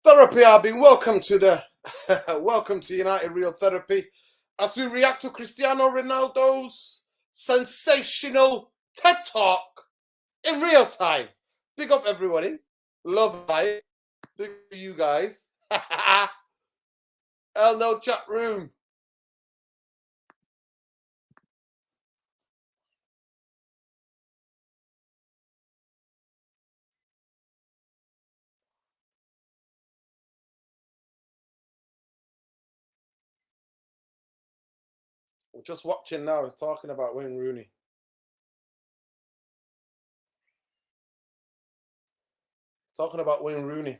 Therapy, Arbin. Welcome to the welcome to United Real Therapy as we react to Cristiano Ronaldo's sensational TED Talk in real time. Big up everybody. Love it. Big up to you guys. No chat room. We're just watching now. He's talking about Wayne Rooney. Talking about Wayne Rooney.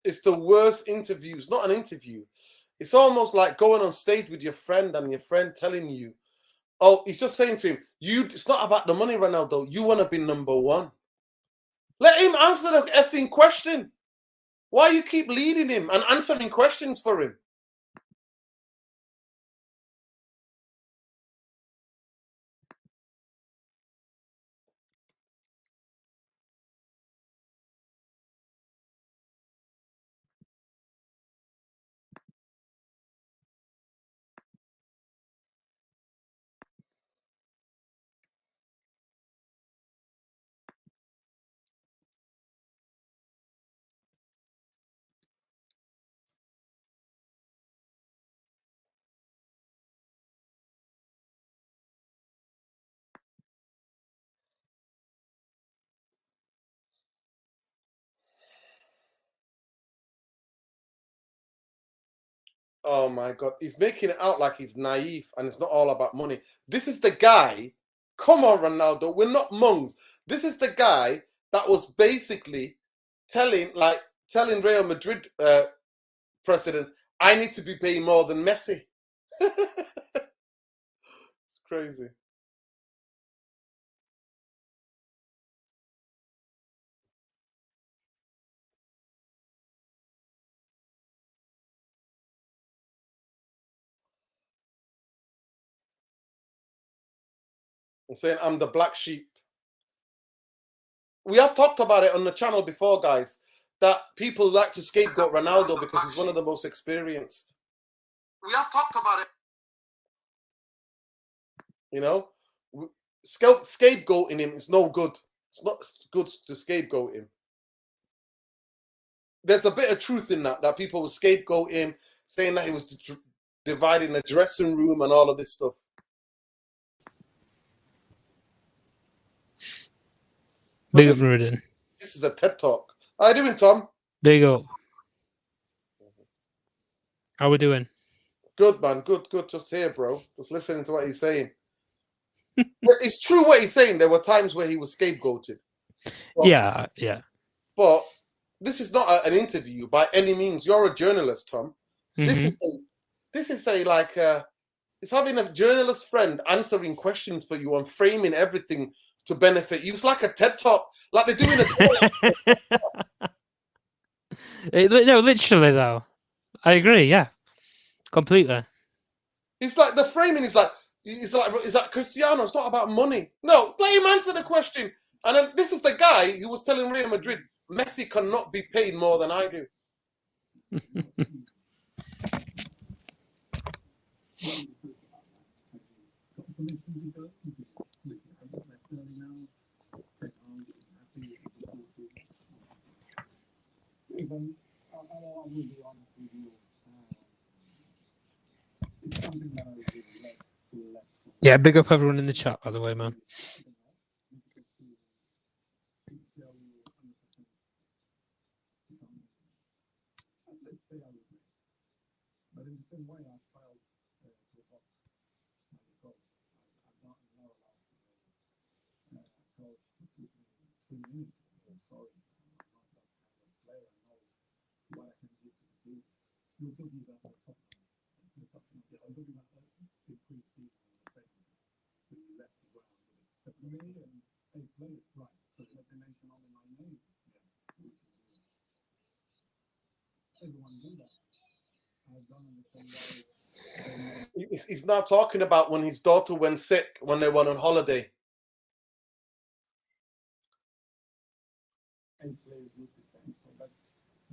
It's the worst interview. It's not an interview. It's almost like going on stage with your friend and your friend telling you, oh, he's just saying to him, it's not about the money, Ronaldo. You want to be number one. Let him answer the effing question. Why you keep leading him and answering questions for him? Oh my God. He's making it out like he's naive and it's not all about money. This is the guy. Come on, Ronaldo. We're not monks. This is the guy that was basically telling Real Madrid presidents, I need to be paying more than Messi. It's crazy. I'm saying I'm the black sheep. We have talked about it on the channel before, guys, that people like to scapegoat Ronaldo because he's one of the most experienced. We have talked about it. You know, scapegoating him is no good. It's not good to scapegoat him. There's a bit of truth in that people will scapegoat him, saying that he was dividing the dressing room and all of this stuff. Big up, Ruden. This is a TED Talk. How you doing, Tom? There you go. How we doing? Good, man. Good. Just here, bro. Just listening to what he's saying. It's true what he's saying. There were times where he was scapegoated. But, yeah. But this is not an interview by any means. You're a journalist, Tom. Mm-hmm. This is it's having a journalist friend answering questions for you and framing everything to benefit you. It's like a TED Talk, like they're doing No, literally though. I agree. Yeah, completely. It's like the framing is like Cristiano. It's not about money. No, let him answer the question. And then this is the guy who was telling Real Madrid, Messi cannot be paid more than I do. Yeah, big up everyone in the chat, by the way, man. He's now talking about when his daughter went sick when they went on holiday.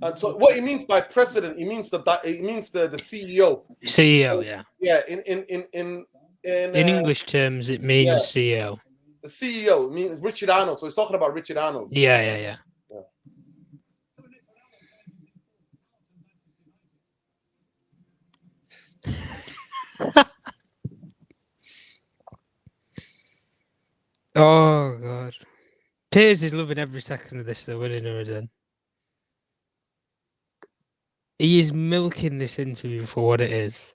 And so, what he means by president, he means the CEO. CEO, yeah. Yeah, In English terms, it means CEO. The CEO means Richard Arnold. So he's talking about Richard Arnold. Yeah. Oh God, Piers is loving every second of this, though, isn't he, Nuruddin? He is milking this interview for what it is.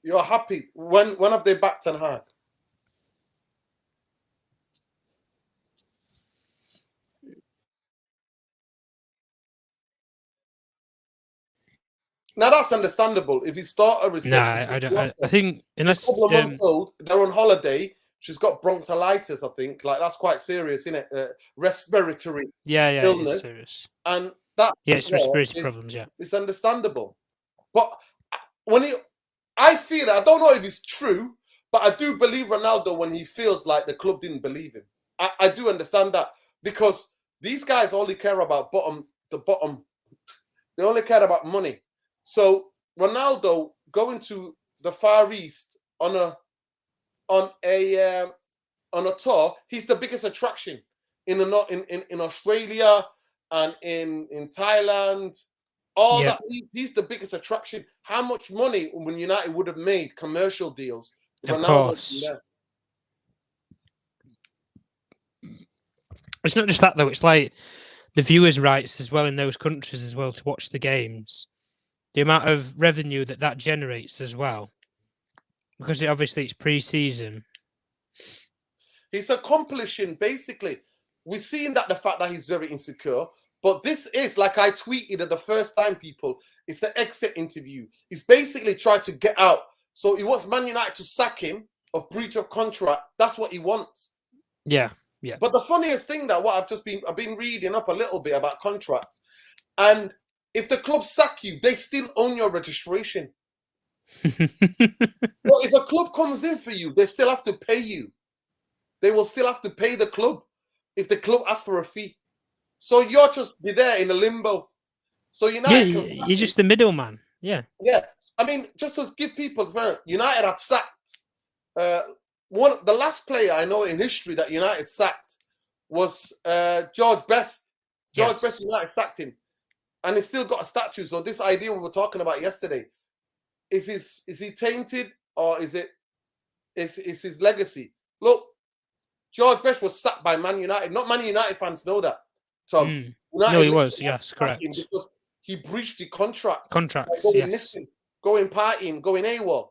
You're happy when have they backed Ten Hag? Now that's understandable. If his daughter is sick, I don't. I think unless a couple of months old, they're on holiday. She's got bronchiolitis. I think that's quite serious, isn't it? Respiratory. illness. It's serious. And that it's respiratory problems. Yeah, it's understandable. But I feel I don't know if it's true, but I do believe Ronaldo when he feels like the club didn't believe him. I do understand that because these guys only care about the bottom. They only care about money. So Ronaldo going to the Far East on a tour, he's the biggest attraction in Australia and in Thailand. That he's the biggest attraction. How much money when United would have made commercial deals? Of course. It's not just that though. It's like the viewers' rights as well in those countries as well to watch the games. The amount of revenue that generates as well, because obviously it's pre-season. He's accomplishing basically. We're seeing that the fact that he's very insecure. But this is, like I tweeted at the first time, people, it's the exit interview. He's basically trying to get out. So he wants Man United to sack him of breach of contract. That's what he wants. Yeah. But the funniest thing that I've been reading up a little bit about contracts. And if the club sack you, they still own your registration. But if a club comes in for you, they still have to pay you. They will still have to pay the club if the club asks for a fee. So you're just be there in a limbo. So United you're just the middleman. Yeah. Yeah. I mean, just to give people, United have sacked. The last player I know in history that United sacked was George Best. Best, United sacked him. And he's still got a statue. So this idea we were talking about yesterday, is he tainted or is his legacy? Look, George Best was sacked by Man United. Not Man United fans know that, Tom. No, he was. Yes, correct. Because he breached the contract. Contracts, going yes. missing, going partying, going AWOL.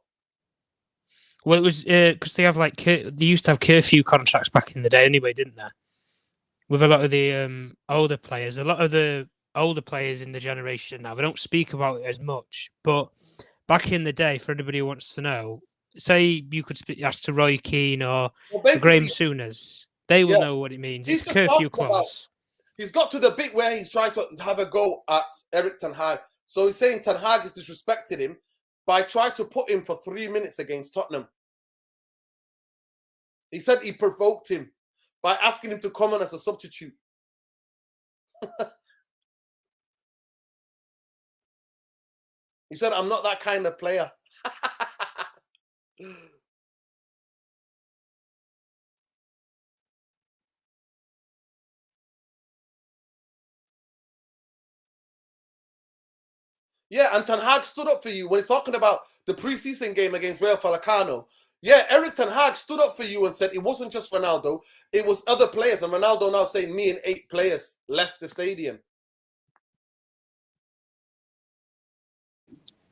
Well, it was because they have they used to have curfew contracts back in the day anyway, didn't they? With a lot of the older players. A lot of the older players in the generation now, they don't speak about it as much. But back in the day, for anybody who wants to know, say you could ask to Roy Keane or Graham Souness, they will know what it means. It's a curfew clause. He's got to the bit where he's trying to have a go at Erik Ten Hag. So he's saying Ten Hag has disrespected him by trying to put him for 3 minutes against Tottenham. He said he provoked him by asking him to come on as a substitute. He said, I'm not that kind of player. Yeah, and Ten Hag stood up for you when he's talking about the preseason game against Real Falcao. Yeah, Erik Ten Hag stood up for you and said it wasn't just Ronaldo, it was other players. And Ronaldo now saying me and 8 players left the stadium.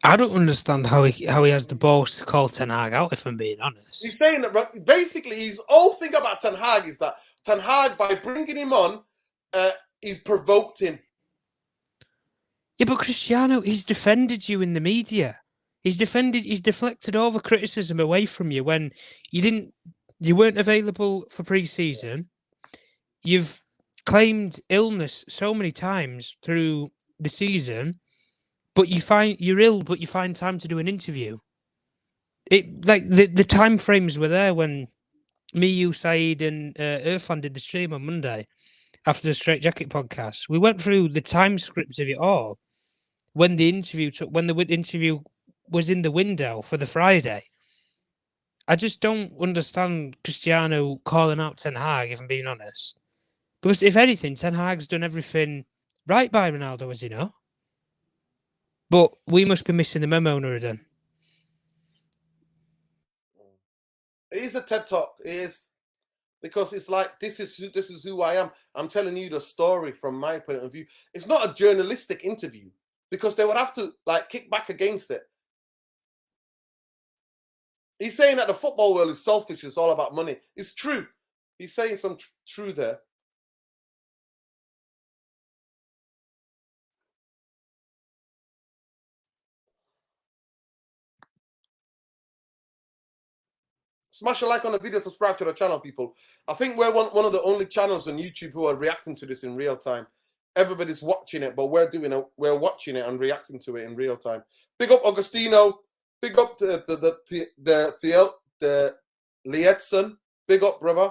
I don't understand how he has the balls to call Ten Hag out, if I'm being honest. He's saying that basically his whole thing about Ten Hag is that Ten Hag, by bringing him on, he's provoked him. Yeah, but Cristiano, he's defended you in the media. He's deflected all the criticism away from you when you didn't You weren't available for pre-season. You've claimed illness so many times through the season, but you're ill, but you find time to do an interview. It like the time frames were there when me, you, Saeed, and Irfan did the stream on Monday after the Straight Jacket podcast. We went through the time scripts of it all when the interview was in the window for the Friday. I just don't understand Cristiano calling out Ten Hag, if I'm being honest. Because if anything, Ten Hag's done everything right by Ronaldo, as you know. But we must be missing the memo, Nuruddin. It is a TED Talk. It is, because it's like this is who I am. I'm telling you the story from my point of view. It's not a journalistic interview, because they would have to like kick back against it. He's saying that the football world is selfish. It's all about money. It's true. He's saying some true there. Smash a like on the video, subscribe to the channel, people. I think we're one of the only channels on YouTube who are reacting to this in real time. Everybody's watching it, but we're watching it and reacting to it in real time. Big up Augustino. Big up the Lietson. Big up, brother.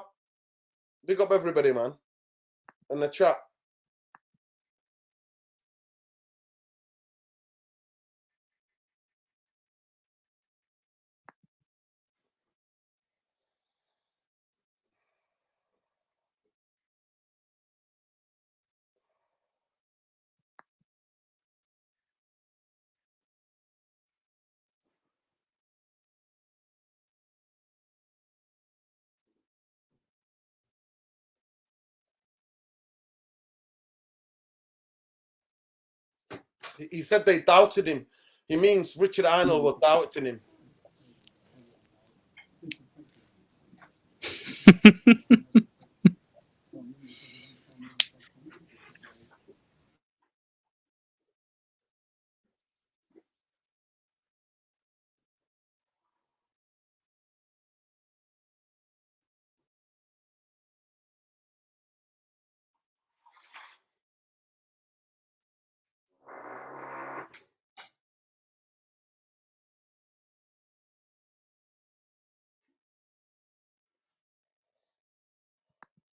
Big up everybody, man. In the chat. He said they doubted him. He means Richard Arnold was doubting him.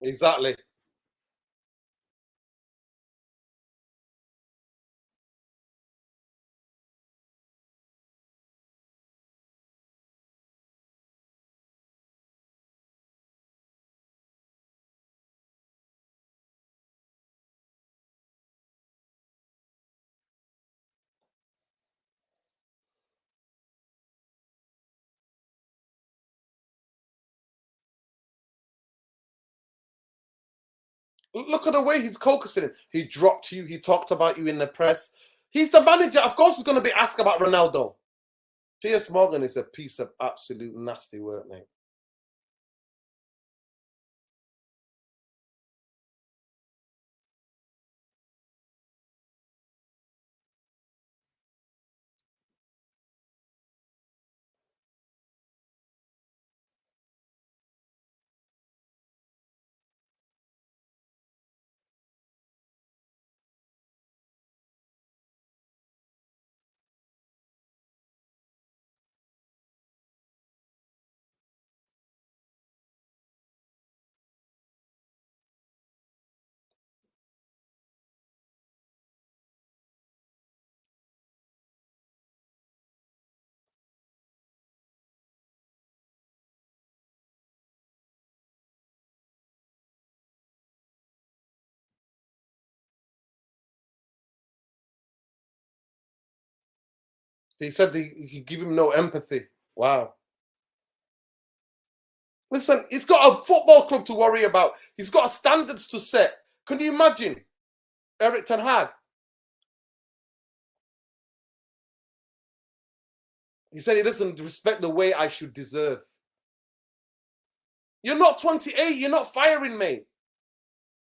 Exactly. Look at the way he's focusing him. He dropped you. He talked about you in the press. He's the manager. Of course he's going to be asked about Ronaldo. Piers Morgan is a piece of absolute nasty work, mate. He said he give him no empathy. Wow. Listen, he's got a football club to worry about. He's got standards to set. Can you imagine Erik Ten Hag? He said he doesn't respect the way I should deserve. You're not 28. You're not firing me.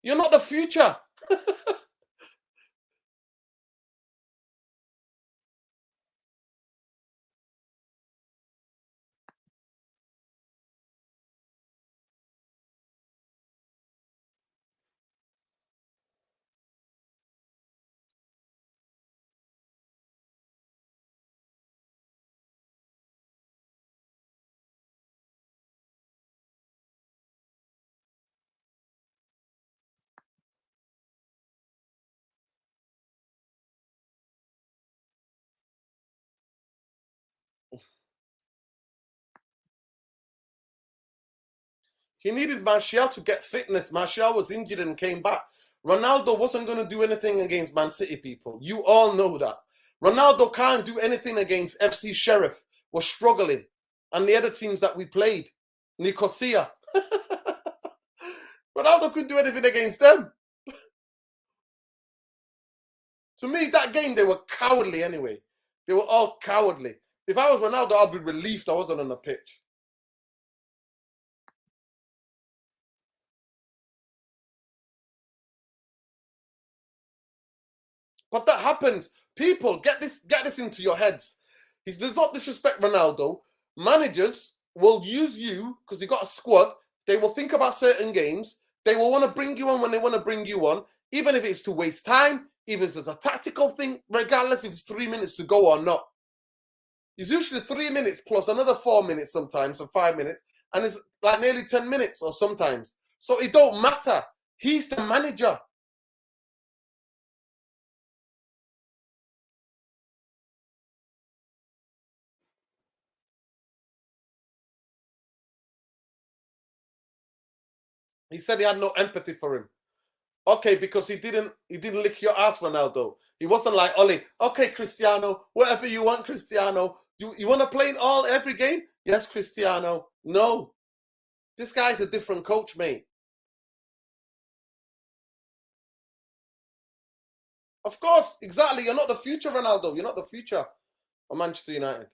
You're not the future. He needed Martial to get fitness. Martial was injured and came back. Ronaldo wasn't going to do anything against Man City, people. You all know that. Ronaldo can't do anything against FC Sheriff. We're struggling. And the other teams that we played. Nicosia. Ronaldo couldn't do anything against them. To me, that game, they were cowardly anyway. They were all cowardly. If I was Ronaldo, I'd be relieved I wasn't on the pitch. But that happens. People, get this into your heads. He does not disrespect Ronaldo. Managers will use you because you got a squad. They will think about certain games. They will want to bring you on when they want to bring you on, even if it's to waste time, even if it's a tactical thing, regardless if it's 3 minutes to go or not. It's usually 3 minutes plus another 4 minutes sometimes, or 5 minutes, and it's like nearly 10 minutes or sometimes. So it don't matter. He's the manager. He said he had no empathy for him. Okay, because he didn't lick your ass, Ronaldo. He wasn't like Oli. Okay, Cristiano, whatever you want, Cristiano. You want to play in every game? Yes, Cristiano. No. This guy's a different coach, mate. Of course, exactly. You're not the future, Ronaldo. You're not the future of Manchester United.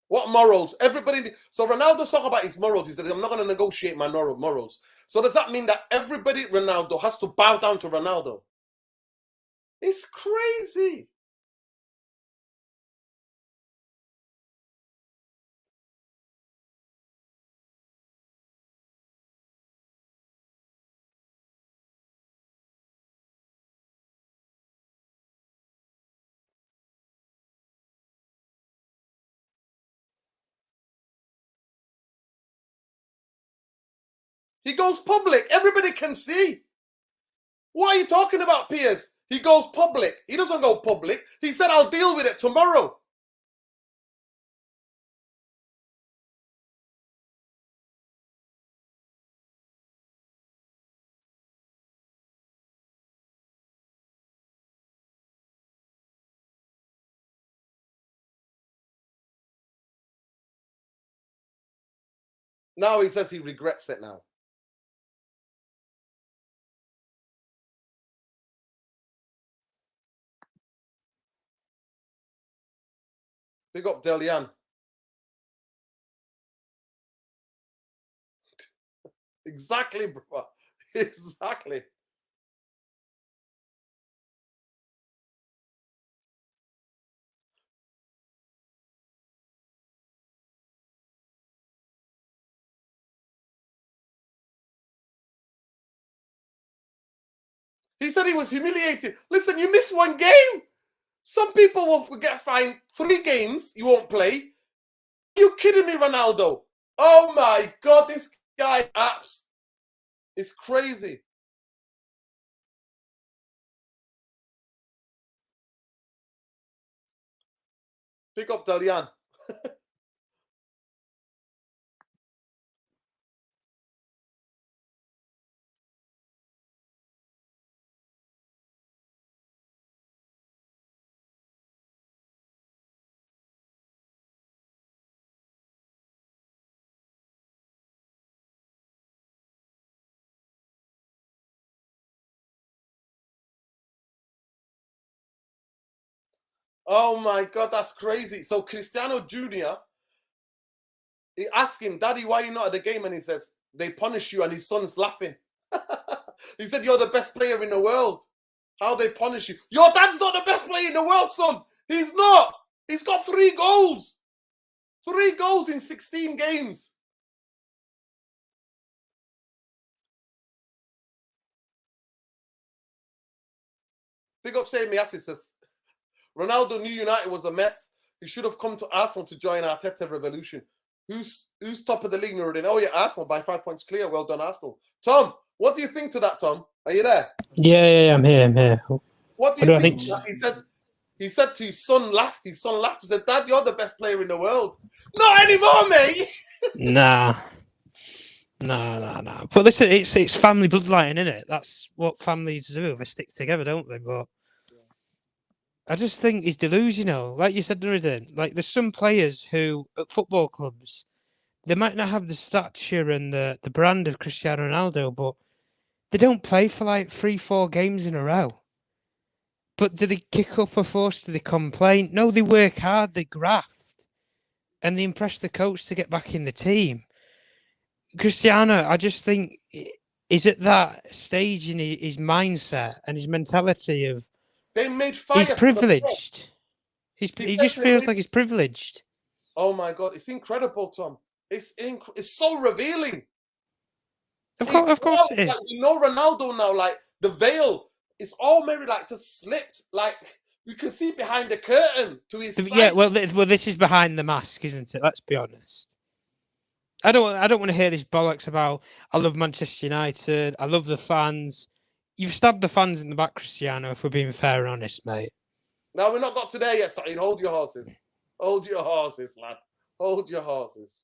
What morals? Everybody. So Ronaldo's talking about his morals. He said, I'm not going to negotiate my morals. So does that mean that everybody, Ronaldo, has to bow down to Ronaldo? It's crazy. He goes public. Everybody can see. What are you talking about, Piers? He goes public. He doesn't go public. He said, I'll deal with it tomorrow. Now he says he regrets it now. Big up Delian. Exactly, bro. Exactly. He said he was humiliated. Listen, you miss one game. Some people will get fined 3 games. You won't play. Are you kidding me, Ronaldo? Oh my God, this guy apps. It's crazy. Pick up Dalian. Oh my God, that's crazy. So Cristiano Jr., he asked him, Daddy, why are you not at the game? And he says, they punish you, and his son's laughing. He said, you're the best player in the world. How they punish you. Your dad's not the best player in the world, son. He's not. He's got 3 goals. 3 goals in 16 games. Big up saying me, as he says, Ronaldo knew United was a mess. He should have come to Arsenal to join Arteta revolution. Who's top of the league, Nuruddin? Oh, yeah, Arsenal by 5 points clear. Well done, Arsenal. Tom, what do you think to that, Tom? Are you there? Yeah, I'm here. What do What you do I think? think? He said to his son, laughed. His son laughed. He said, "Dad, you're the best player in the world." Not anymore, mate. Nah. No. But listen, it's family bloodline, isn't it? That's what families do. They stick together, don't they? But I just think he's delusional. Like you said, Nuruddin, like there's some players who at football clubs they might not have the stature and the brand of Cristiano Ronaldo, but they don't play for like 3-4 games in a row. But do they kick up a fuss? Do they complain? No, they work hard, they graft, and they impress the coach to get back in the team. Cristiano, I just think is at that stage in his mindset and his mentality of They made he's fire from the club. privileged. He just feels like he's privileged. Oh my God, it's incredible, Tom. It's so revealing. Of course it is. Like, we know Ronaldo now. Like the veil, it's all maybe like just slipped. Like you can see behind the curtain to his side. Yeah, well, this is behind the mask, isn't it? Let's be honest. I don't want to hear this bollocks about I love Manchester United. I love the fans. You've stabbed the fans in the back, Cristiano. If we're being fair and honest, mate. No, we're not got to there yet, Saeed. Hold your horses. Hold your horses, lad. Hold your horses.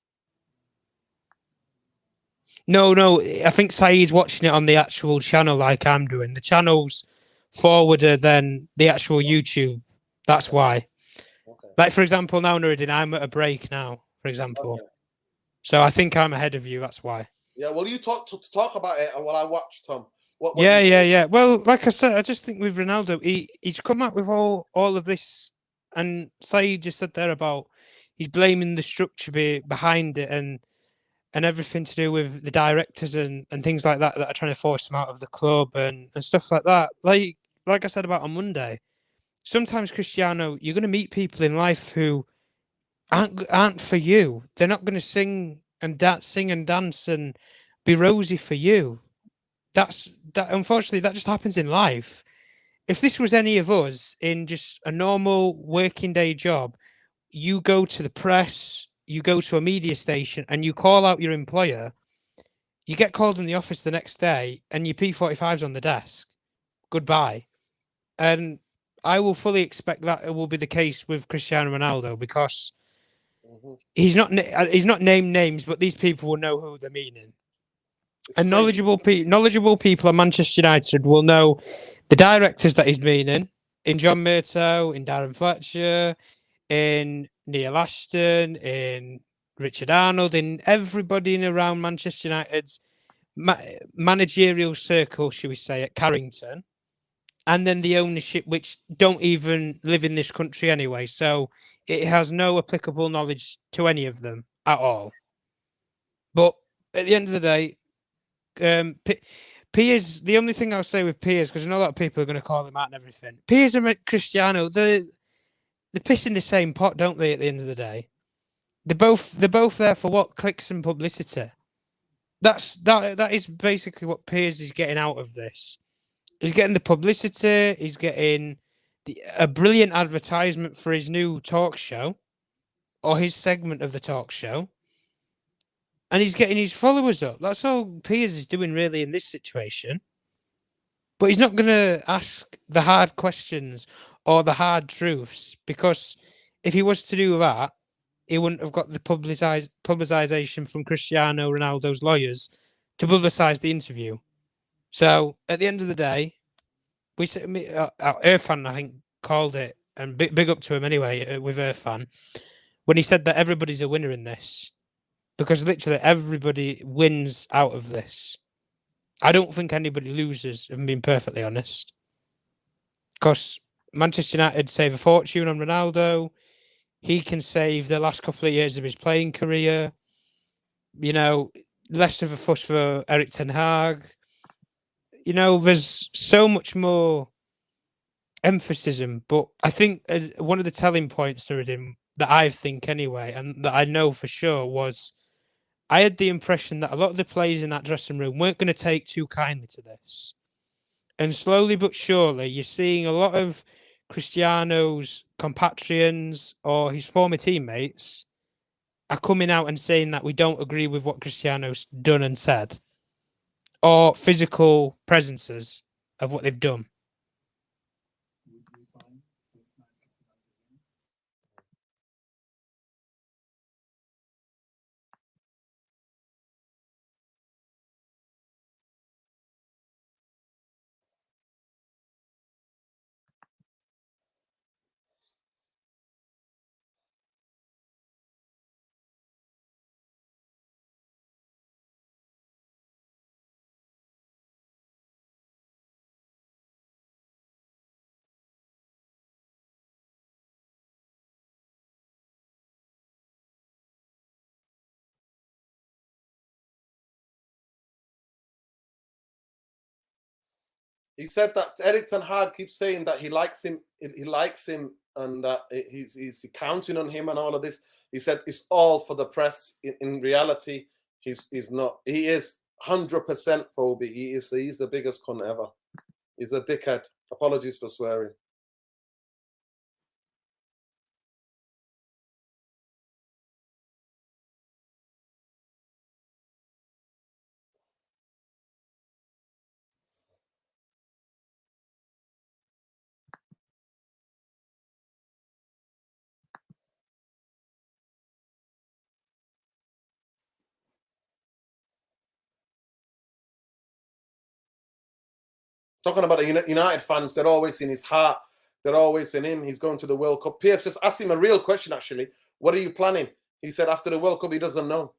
No. I think Saeed's watching it on the actual channel like I'm doing. The channel's forwarder than the actual YouTube. That's why. Okay. Like, for example, now, Nuruddin, I'm at a break now, for example. Okay. So I think I'm ahead of you. That's why. Yeah, well, you talk about it and while I watch, Tom. Yeah. Well, like I said, I just think with Ronaldo, he's come up with all of this, and Saeed just said there about he's blaming the structure behind it and everything to do with the directors and things like that are trying to force him out of the club and stuff like that. Like I said about on Monday, sometimes Cristiano, you're going to meet people in life who aren't for you. They're not going to sing and dance and be rosy for you. That unfortunately that just happens in life. If this was any of us in just a normal working day job, you go to the press, you go to a media station and you call out your employer, you get called in the office the next day and your P45's on the desk. Goodbye. And I will fully expect that it will be the case with Cristiano Ronaldo because he's not named names, but these people will know who they're meaning. And knowledgeable people at Manchester United will know the directors that he's meaning in John Murtough, in Darren Fletcher, in Neil Ashton, in Richard Arnold, in everybody in around Manchester United's managerial circle, should we say, at Carrington, and then the ownership, which don't even live in this country anyway. So it has no applicable knowledge to any of them at all. But at the end of the day, Piers, the only thing I'll say with Piers, because I know a lot of people are going to call him out and everything. Piers and Cristiano, they're pissing the same pot, don't they? At the end of the day, they're both there for what? Clicks and publicity. That is basically what Piers is getting out of this. He's getting the publicity. He's getting a brilliant advertisement for his new talk show, or his segment of the talk show. And he's getting his followers up. That's all Piers is doing really in this situation. But he's not going to ask the hard questions or the hard truths, because if he was to do that, he wouldn't have got the publicization from Cristiano Ronaldo's lawyers to publicize the interview. So at the end of the day, Irfan, I think, called it, and big up to him anyway with Irfan, when he said that everybody's a winner in this. Because literally everybody wins out of this. I don't think anybody loses, if I'm being perfectly honest. Because Manchester United save a fortune on Ronaldo. He can save the last couple of years of his playing career. You know, less of a fuss for Erik ten Hag. You know, there's so much more emphasis. But I think one of the telling points to him, that I think anyway, and that I know for sure, was I had the impression that a lot of the players in that dressing room weren't going to take too kindly to this. And slowly but surely, you're seeing a lot of Cristiano's compatriots or his former teammates are coming out and saying that we don't agree with what Cristiano's done and said, or physical presences of what they've done. He said that Erik ten Hag keeps saying that he likes him. He likes him, and that he's counting on him and all of this. He said it's all for the press. In reality, he's not. He is 100% Phoebe. He's the biggest cunt ever. He's a dickhead. Apologies for swearing. Talking about the United fans, they're always in his heart. They're always in him. He's going to the World Cup. Piers just asked him a real question, actually. What are you planning? He said after the World Cup, he doesn't know.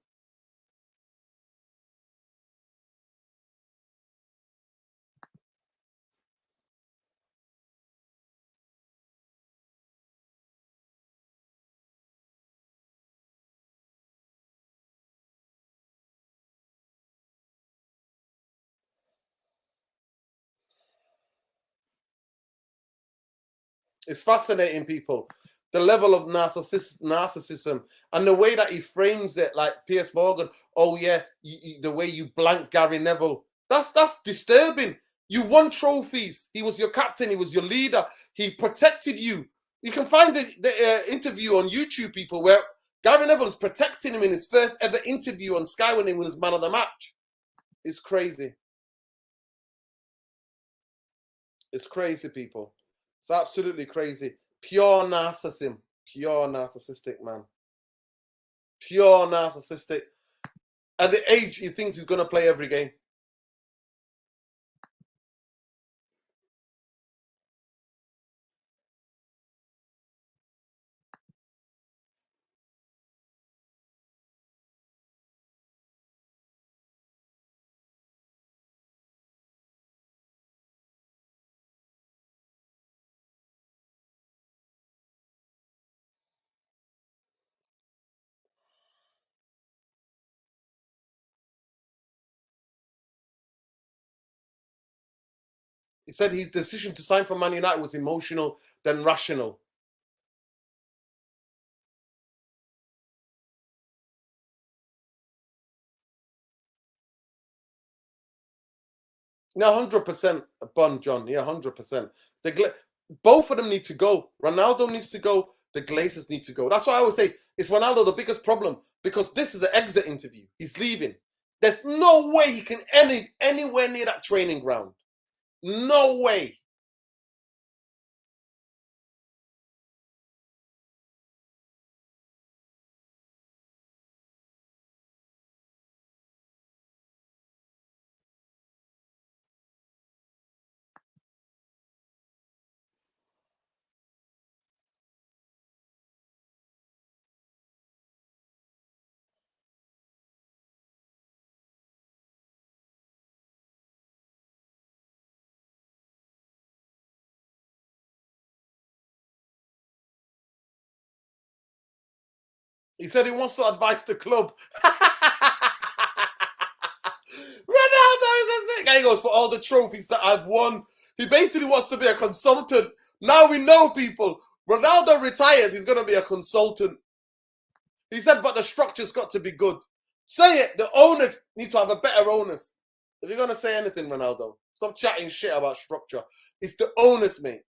It's fascinating, people. The level of narcissism and the way that he frames it, like Piers Morgan. Oh yeah, the way you blanked Gary Neville. That's disturbing. You won trophies. He was your captain. He was your leader. He protected you. You can find the interview on YouTube, people, where Gary Neville is protecting him in his first ever interview on Sky when he was man of the match. It's crazy. It's crazy, people. It's absolutely crazy. Pure narcissism. Pure narcissistic, man. Pure narcissistic. At the age he thinks he's going to play every game. He said his decision to sign for Man United was emotional, then rational. Yeah, 100%, Bon John. Yeah, 100%. Both of them need to go. Ronaldo needs to go. The Glazers need to go. That's why I always say, is Ronaldo the biggest problem? Because this is an exit interview. He's leaving. There's no way he can anywhere near that training ground. No way. He said he wants to advise the club. Ronaldo is a sick. He goes, for all the trophies that I've won. He basically wants to be a consultant. Now we know, people. Ronaldo retires, he's going to be a consultant. He said, but the structure's got to be good. Say it. The owners need to have a better owners. If you're going to say anything, Ronaldo, stop chatting shit about structure. It's the owners, mate.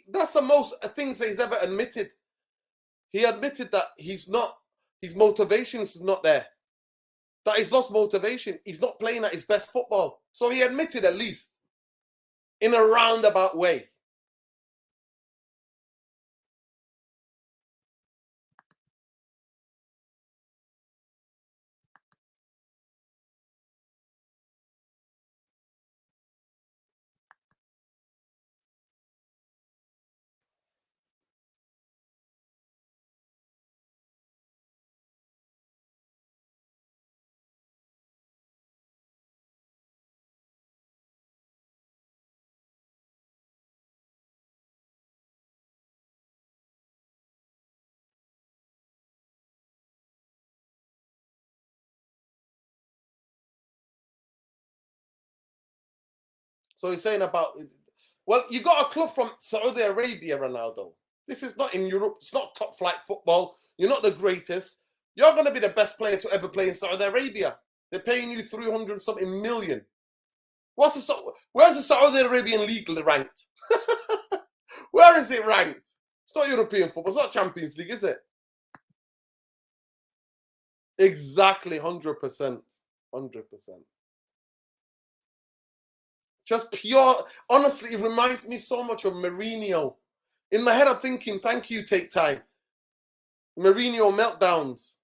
That's the most things that he's ever admitted. He admitted that his motivation is not there. That he's lost motivation. He's not playing at his best football. So he admitted, at least in a roundabout way. So he's saying about, well, you got a club from Saudi Arabia, Ronaldo. This is not in Europe. It's not top flight football. You're not the greatest. You're going to be the best player to ever play in Saudi Arabia. They're paying you 300 something million. Where's the Saudi Arabian league ranked? Where is it ranked? It's not European football. It's not Champions League, is it? Exactly, 100%. 100%. Just pure, honestly, it reminds me so much of Mourinho. In my head, I'm thinking, thank you, take time. Mourinho meltdowns.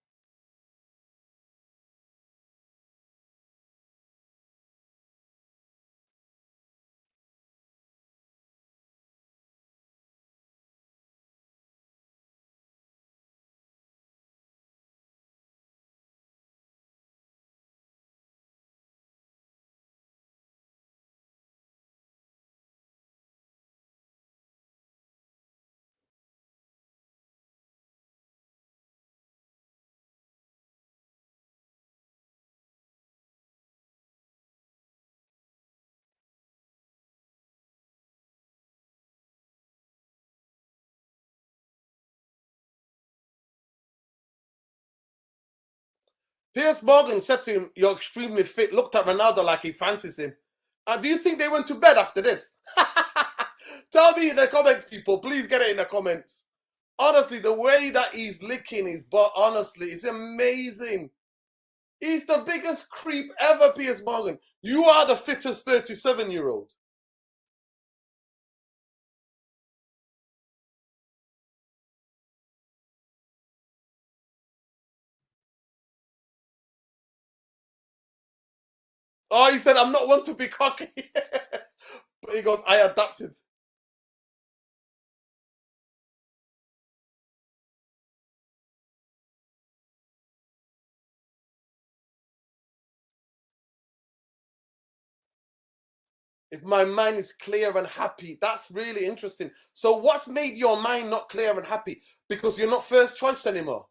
Piers Morgan said to him, you're extremely fit, looked at Ronaldo like he fancies him. Do you think they went to bed after this? Tell me in the comments, people. Please get it in the comments. Honestly, the way that he's licking his butt, honestly, it's amazing. He's the biggest creep ever, Piers Morgan. You are the fittest 37-year-old. Oh, he said, I'm not one to be cocky. But he goes, I adapted. If my mind is clear and happy, that's really interesting. So what's made your mind not clear and happy? Because you're not first choice anymore.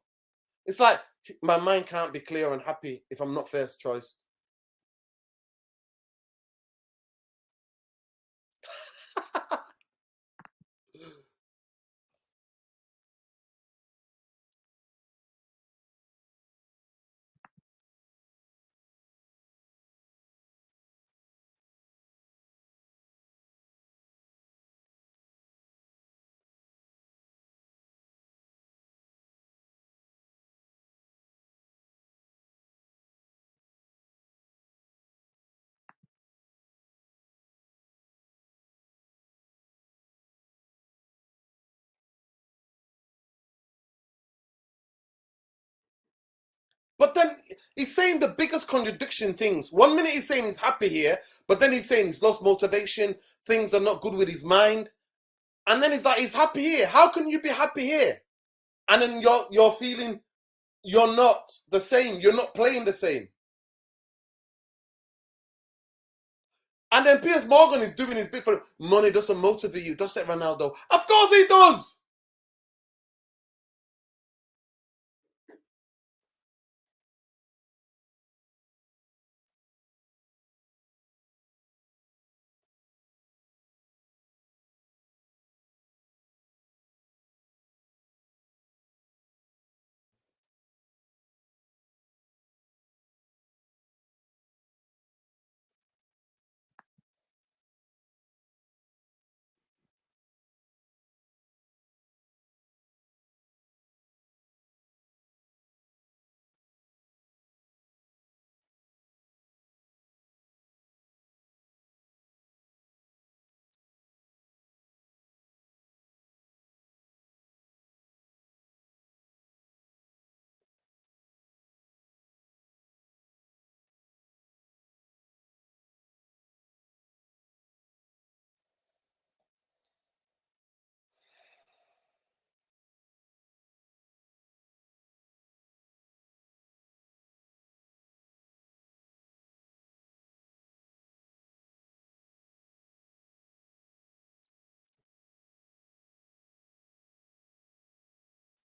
It's like, my mind can't be clear and happy if I'm not first choice. But then he's saying the biggest contradiction things. 1 minute he's saying he's happy here, but then he's saying he's lost motivation, things are not good with his mind. And then he's like, he's happy here. How can you be happy here? And then you're feeling you're not the same. You're not playing the same. And then Piers Morgan is doing his bit for money doesn't motivate you, does it, Ronaldo? Of course he does.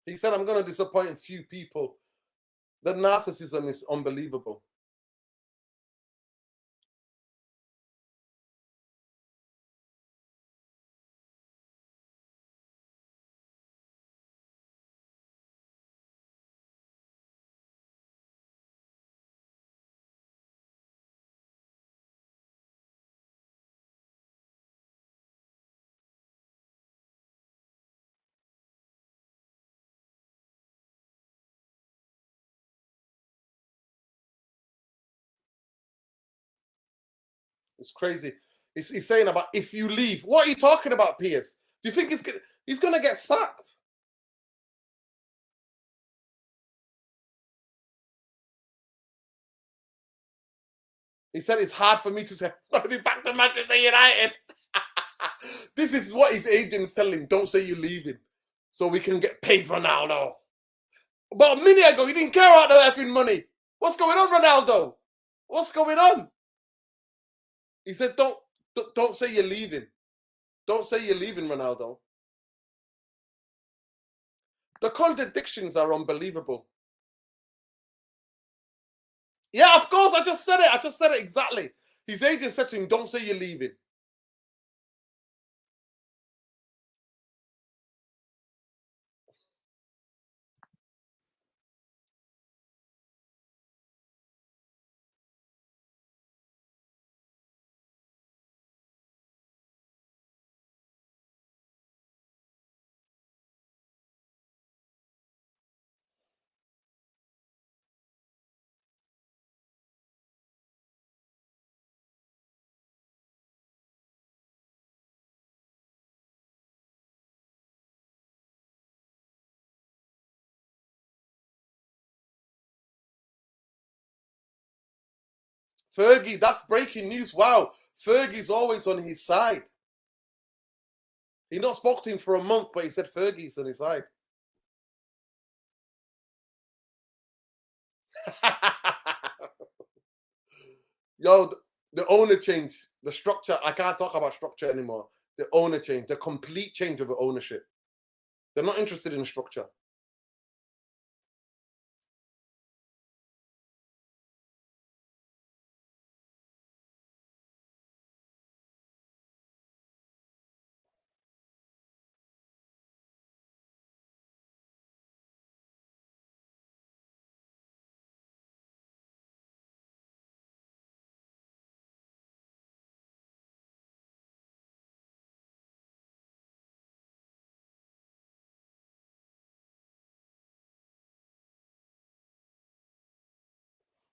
He said, I'm going to disappoint a few people. The narcissism is unbelievable. It's crazy. He's saying about if you leave. What are you talking about, Piers? Do you think he's gonna get sacked? He said it's hard for me to say, I'm gonna be back to Manchester United. This is what his agent's telling him. Don't say you're leaving, so we can get paid Ronaldo. About a minute ago, you didn't care about the effing money. What's going on, Ronaldo? What's going on? He said, don't say you're leaving. Don't say you're leaving, Ronaldo. The contradictions are unbelievable. Yeah, of course, I just said it. I just said it exactly. His agent said to him, don't say you're leaving. Fergie, that's breaking news. Wow. Fergie's always on his side. He not spoke to him for a month, but he said Fergie's on his side. Yo, the owner changed. The structure, I can't talk about structure anymore. The owner changed. The complete change of the ownership. They're not interested in structure.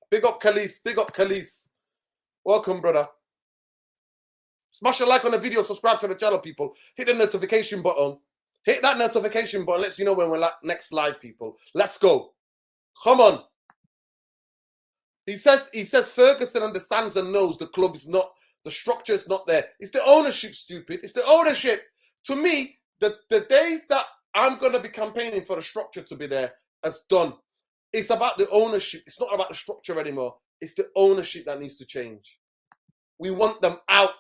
Big up, Khalees. Big up, Khalees. Welcome, brother. Smash a like on the video. Subscribe to the channel, people. Hit the notification button. Hit that notification button. Lets you know when we're next live, people. Let's go. Come on. He says Ferguson understands and knows the club is not, the structure is not there. It's the ownership, stupid. It's the ownership. To me, the days that I'm going to be campaigning for the structure to be there has done. It's about the ownership. It's not about the structure anymore. It's the ownership that needs to change. We want them out.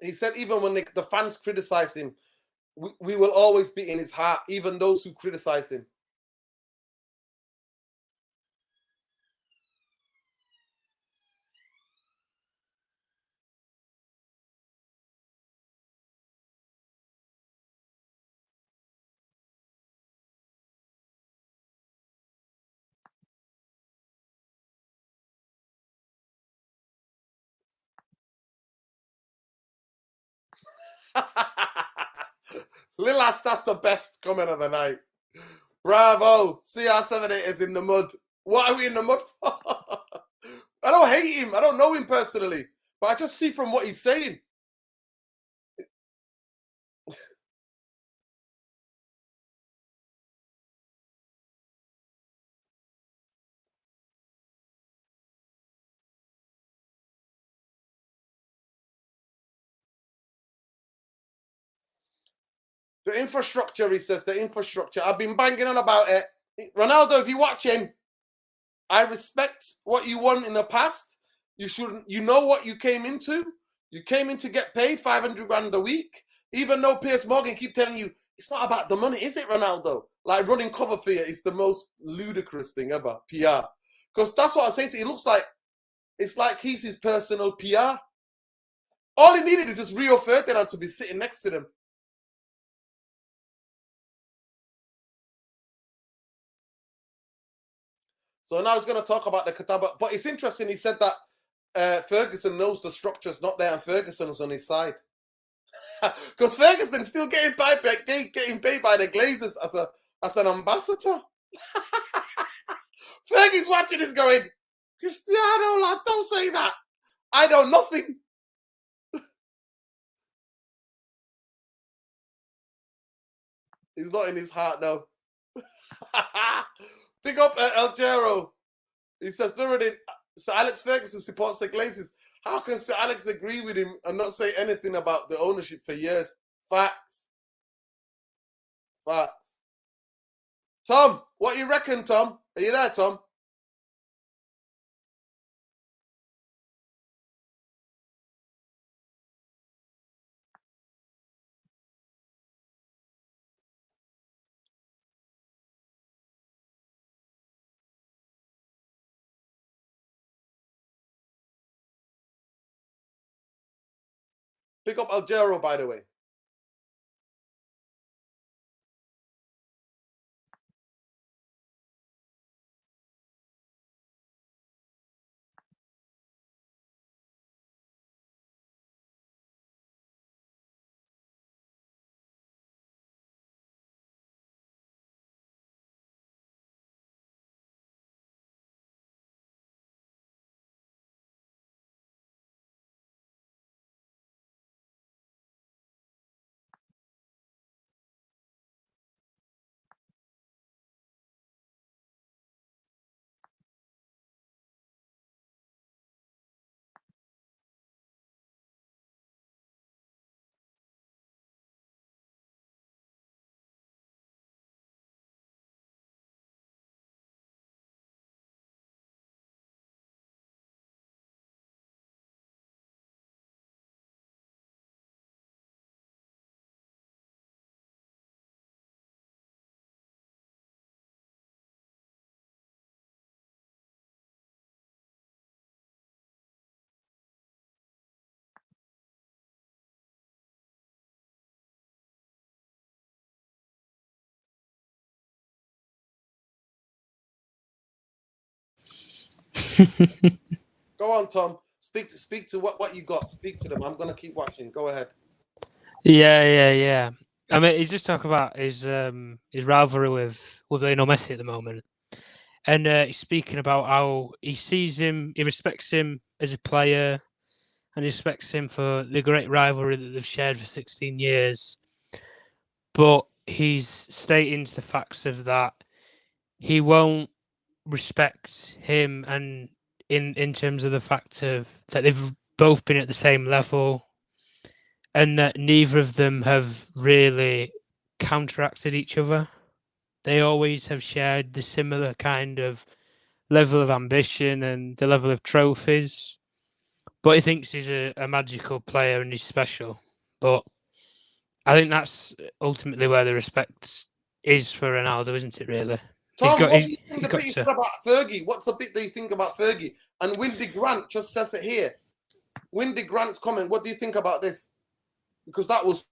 He said even when the fans criticize him, we will always be in his heart, even those who criticize him. Lilas, that's the best comment of the night. Bravo. CR7 is in the mud. What are we in the mud for? I don't hate him. I don't know him personally. But I just see from what he's saying. The infrastructure, he says, the infrastructure. I've been banging on about it. Ronaldo, if you're watching, I respect what you won in the past. You know what you came into. You came in to get paid 500 grand a week. Even though Piers Morgan keep telling you, it's not about the money, is it, Ronaldo? Like running cover for you is the most ludicrous thing ever, PR. Because that's what I was saying to you. It looks like it's like he's his personal PR. All he needed is just Rio Ferdinand to be sitting next to them. So now he's going to talk about the Kataba. But it's interesting, he said that Ferguson knows the structure's not there and Ferguson's on his side. Because Ferguson's still getting paid by the Glazers as an ambassador. Fergie's watching this going, Cristiano, lad, don't say that. I know nothing. He's not in his heart now. Pick up El Gero. He says, Nuruddin, Sir Alex Ferguson supports the Glazers. How can Sir Alex agree with him and not say anything about the ownership for years? Facts. Facts. Tom, what you reckon, Tom? Are you there, Tom? Pick up El Gero, by the way. Go on, Tom. Speak to what you got. Speak to them. I'm gonna keep watching. Go ahead. Yeah. I mean, he's just talking about his rivalry with Lionel Messi at the moment, and he's speaking about how he sees him, he respects him as a player, and he respects him for the great rivalry that they've shared for 16 years. But he's stating the facts of that he won't respect him, and in terms of the fact of that they've both been at the same level, and that neither of them have really counteracted each other. They always have shared the similar kind of level of ambition and the level of trophies. But he thinks he's a magical player and he's special. But I think that's ultimately where the respect is for Ronaldo, isn't it, really? Tom, what do you think the bit you said about Fergie? What's the bit that you think about Fergie? And Windy Grant just says it here. Windy Grant's comment, what do you think about this? Because that was...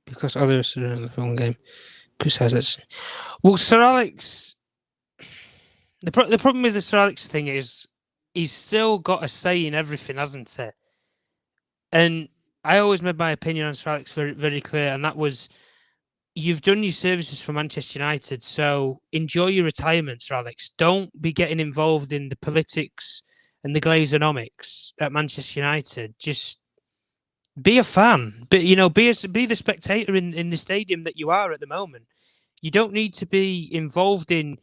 Because others are in the film game. Chris has it. Well, Sir Alex... The problem with the Sir Alex thing is he's still got a say in everything, hasn't he? And I always made my opinion on Sir Alex very, very clear, and that was, you've done your services for Manchester United, so enjoy your retirement, Sir Alex. Don't be getting involved in the politics and the Glazonomics at Manchester United. Just be a fan, but be the spectator in the stadium that you are at the moment. You don't need to be involved in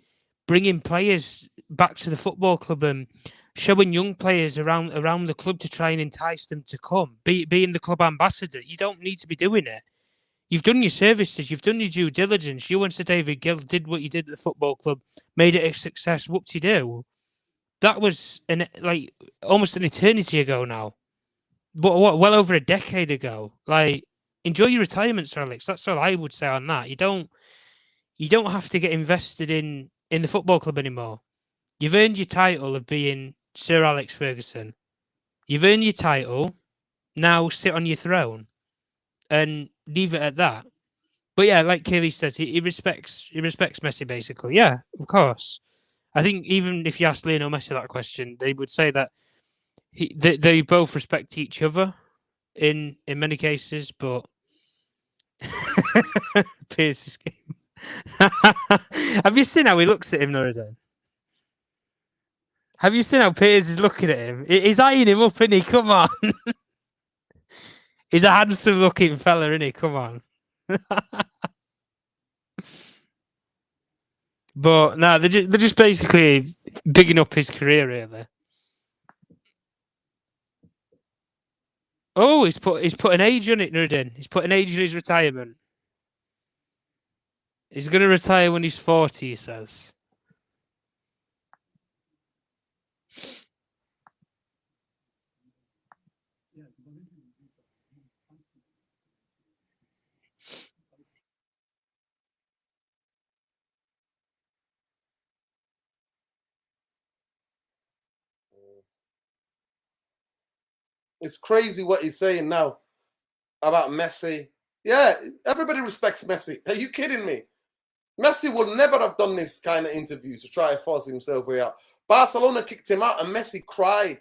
bringing players back to the football club and showing young players around the club to try and entice them to come. Being the club ambassador, you don't need to be doing it. You've done your services, you've done your due diligence. You and Sir David Gill did what you did at the football club, made it a success. Whoop-de-doo. That was almost an eternity ago now. But well over a decade ago. Enjoy your retirement, Sir Alex. That's all I would say on that. You don't have to get invested in in the football club anymore. You've earned your title of being Sir Alex Ferguson. You've earned your title. Now sit on your throne and leave it at that. But yeah, like Kelly says, he respects Messi basically. Yeah, of course. I think even if you ask Lionel Messi that question, they would say that they both respect each other in many cases. But Piers' game. Have you seen how he looks at him, Nuruddin? Have you seen how Piers is looking at him? He's eyeing him up, isn't he? Come on. He's a handsome looking fella, isn't he? Come on. But no, they're just basically bigging up his career, really. Oh, he's put an age on it, Nuruddin. He's put an age on his retirement. He's going to retire when he's 40, he says. It's crazy what he's saying now about Messi. Yeah, everybody respects Messi. Are you kidding me? Messi would never have done this kind of interview to try to force himself way out. Barcelona kicked him out and Messi cried.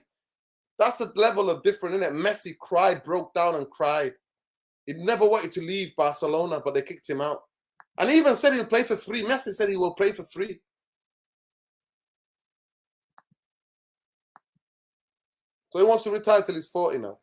That's a level of different, isn't it? Messi cried, broke down and cried. He never wanted to leave Barcelona, but they kicked him out. And he even said he'll play for free. Messi said he will play for free. So he wants to retire till he's 40 now.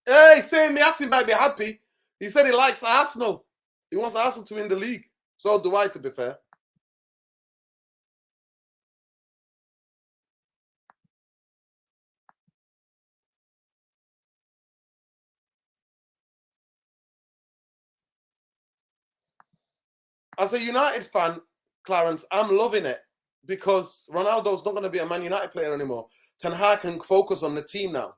Hey, saying Messi might be happy. He said he likes Arsenal. He wants Arsenal to win the league. So do I, to be fair. As a United fan, Clarence, I'm loving it because Ronaldo's not going to be a Man United player anymore. Ten Hag can focus on the team now.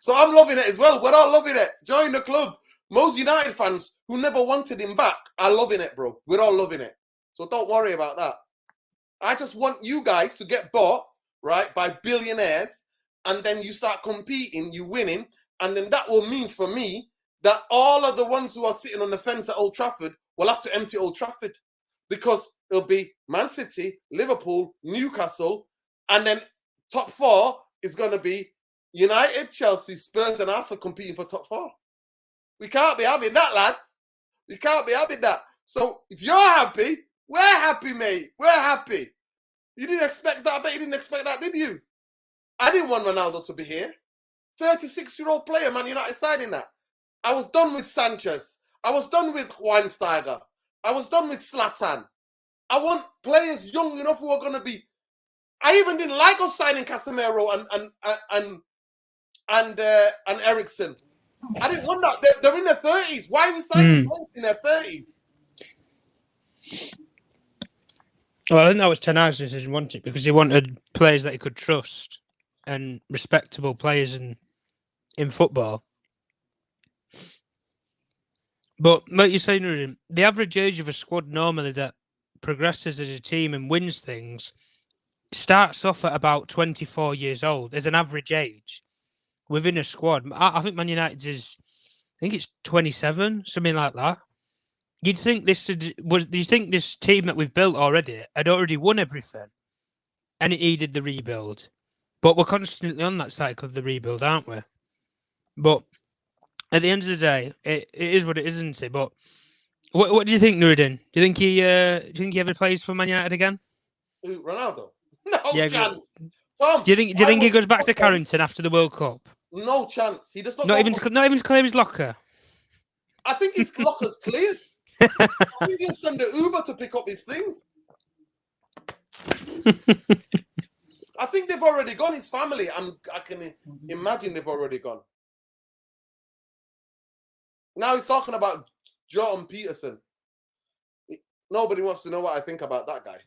So I'm loving it as well. We're all loving it. Join the club. Most United fans who never wanted him back are loving it, bro. We're all loving it. So don't worry about that. I just want you guys to get bought, right, by billionaires, and then you start competing, you winning, and then that will mean for me that all of the ones who are sitting on the fence at Old Trafford will have to empty Old Trafford because it'll be Man City, Liverpool, Newcastle, and then top four is going to be United, Chelsea, Spurs, and Arsenal competing for top four. We can't be having that, lad. We can't be having that. So if you're happy, we're happy, mate. We're happy. You didn't expect that. I bet you didn't expect that, did you? I didn't want Ronaldo to be here. 36-year-old player, Man United signing that. I was done with Sanchez. I was done with Schweinsteiger. I was done with Zlatan. I want players young enough who are going to be. I even didn't like us signing Casemiro and Eriksen. I didn't want that. They're in their 30s. Why are we signing players in their 30s? Well, I think that was Ten Hag's decision, wasn't it? Because he wanted players that he could trust and respectable players in football. But like you say, Nuruddin, the average age of a squad normally that progresses as a team and wins things starts off at about 24 years old as an average age within a squad. I think Man United's is, I think it's 27, something like that. You'd think do you think this team that we've built already had already won everything and it needed the rebuild? But we're constantly on that cycle of the rebuild, aren't we? But at the end of the day, it is what it is, isn't it? But what do you think, Nuruddin? Do you think he ever plays for Man United again? Who, Ronaldo? No chance. Tom, do you think he goes back to Carrington after the World Cup? No chance. He does not. Not even to clear his locker. I think his locker's cleared. I think he'll send an Uber to pick up his things. I think they've already gone. His family. I can imagine they've already gone. Now he's talking about Jordan Peterson. Nobody wants to know what I think about that guy.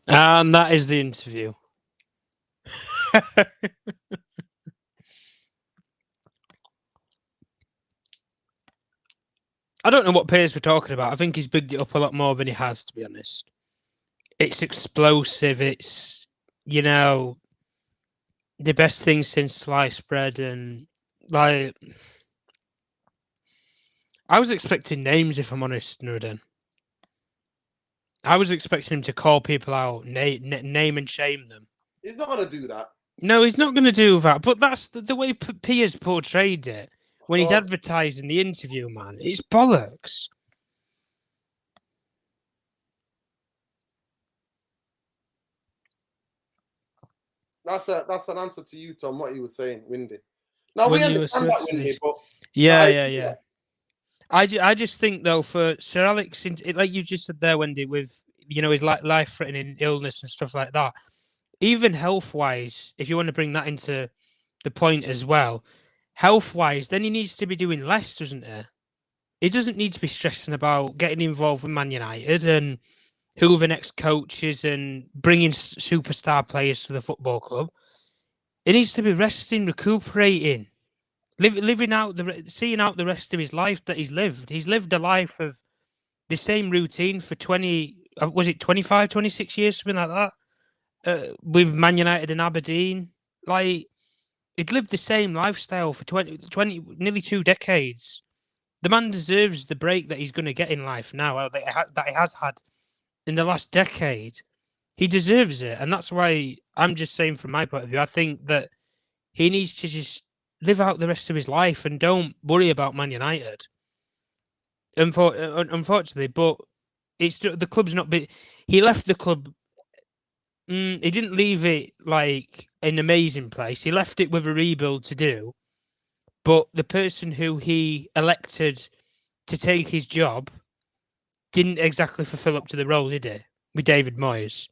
And that is the interview. I don't know what Piers we're talking about. I think he's bigged it up a lot more than he has, to be honest. It's explosive. It's, you know, the best thing since sliced bread. And, like, I was expecting names, if I'm honest, Nuruddin. I was expecting him to call people out, name and shame them. He's not going to do that. No, he's not going to do that. But that's the way Piers portrayed it when he's advertising the interview, man. It's bollocks. That's an answer to you, Tom, what you were saying, Windy. Now, When we you understand were that, Windy, but... Yeah. I just think, though, for Sir Alex, like you just said there, Wendy, with, you know, his life-threatening illness and stuff like that, even health-wise, if you want to bring that into the point as well, health-wise, then he needs to be doing less, doesn't he? He doesn't need to be stressing about getting involved with Man United and who the next coach is and bringing superstar players to the football club. He needs to be resting, recuperating, living out seeing out the rest of his life that he's lived. He's lived a life of the same routine for 25, 26 years, something like that, with Man United and Aberdeen. Like, he'd lived the same lifestyle for 20 nearly 2 decades. The man deserves the break that he's going to get in life now, that he has had in the last decade. He deserves it. And that's why I'm just saying, from my point of view, I think that he needs to just live out the rest of his life and don't worry about Man United. Unfortunately, but it's the club's not been. He left the club. He didn't leave it like an amazing place. He left it with a rebuild to do. But the person who he elected to take his job didn't exactly fulfill up to the role, did he? With David Moyes.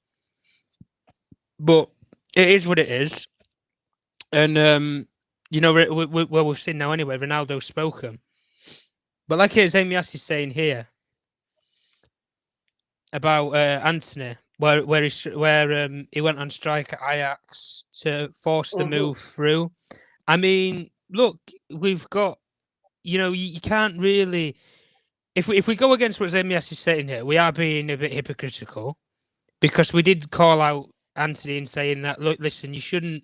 But it is what it is. And, you know, well, we've seen now anyway, Ronaldo's spoken. But like Amy is saying here about Anthony, where he went on strike at Ajax to force the move through. I mean, look, we've got, you know, you can't really... If we go against what Amy is saying here, we are being a bit hypocritical, because we did call out Anthony in saying that, look, listen, you shouldn't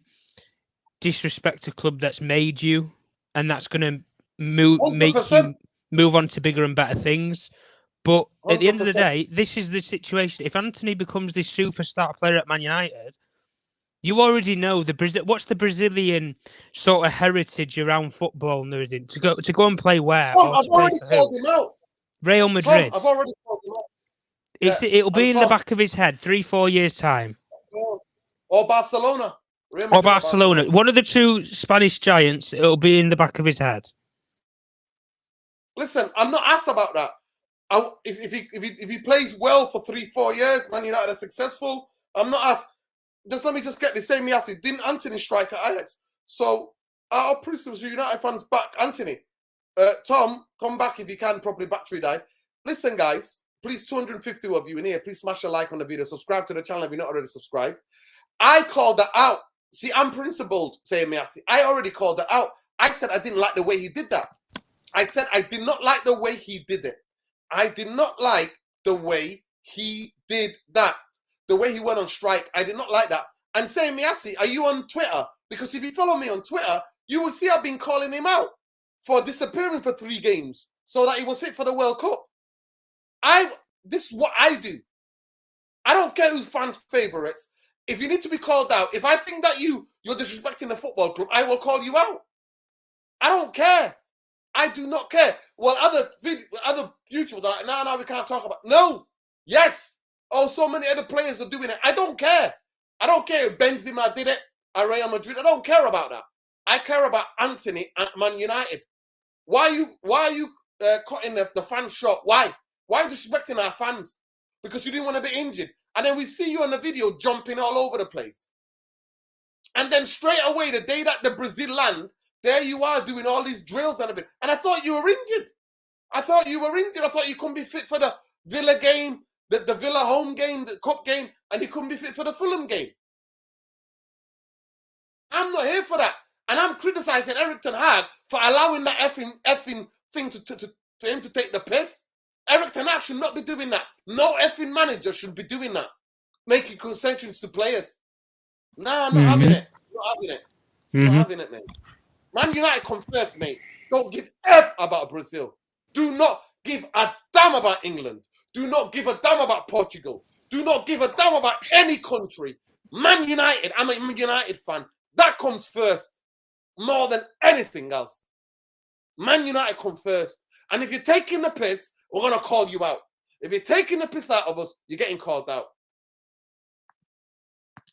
disrespect a club that's made you, and that's going to make you move on to bigger and better things. But at the end of the day, this is the situation. If Anthony becomes this superstar player at Man United, you already know what's the Brazilian sort of heritage around football and everything to go and play where? Tom, I've already called him out. Real Madrid. Tom, I've already called him out. Yeah. It'll be in the back of his head 3-4 years time. Or Barcelona. Or Barcelona. One of the two Spanish giants. It'll be in the back of his head. Listen, I'm not asked about that. If he plays well for 3-4 years, Man United are successful, I'm not asked. Let me just get the same yes. Didn't Anthony strike at Ajax? So our principles, United fans, back Anthony. Tom, come back if you can. Probably battery died. Listen, guys, please, 250 of you in here, please smash a like on the video. Subscribe to the channel if you're not already subscribed. I called that out. See, I'm principled, saying Miasi. I already called that out. I said I didn't like the way he did that. I said I did not like the way he did it. I did not like the way he did that. The way he went on strike. I did not like that. And saying, Miasi, are you on Twitter? Because if you follow me on Twitter, you will see I've been calling him out for disappearing for 3 games so that he was fit for the World Cup. This is what I do. I don't care who's fans' favourites. If you need to be called out, if I think that you're disrespecting the football club, I will call you out. I don't care. I do not care. Well, other YouTubers are like, no, we can't talk about. No. Yes. Oh, so many other players are doing it. I don't care. I don't care if Benzema did it at Real Madrid. I don't care about that. I care about Anthony at Man United. Why are you cutting the fan short? Why? Why are you disrespecting our fans? Because you didn't want to be injured. And then we see you on the video jumping all over the place. And then straight away, the day that the Brazil land, there you are doing all these drills and everything. And I thought you were injured. I thought you couldn't be fit for the Villa game, the Villa home game, the cup game, and you couldn't be fit for the Fulham game. I'm not here for that. And I'm criticizing Erik ten Hag for allowing that effing thing to him to take the piss. Erik ten Hag should not be doing that. No effing manager should be doing that. Making concessions to players. No, I'm not having it. Not having it. Not having it, mate. Man United come first, mate. Don't give F about Brazil. Do not give a damn about England. Do not give a damn about Portugal. Do not give a damn about any country. Man United, I'm a United fan. That comes first. More than anything else. Man United come first. And if you're taking the piss, we're going to call you out. If you're taking the piss out of us, you're getting called out.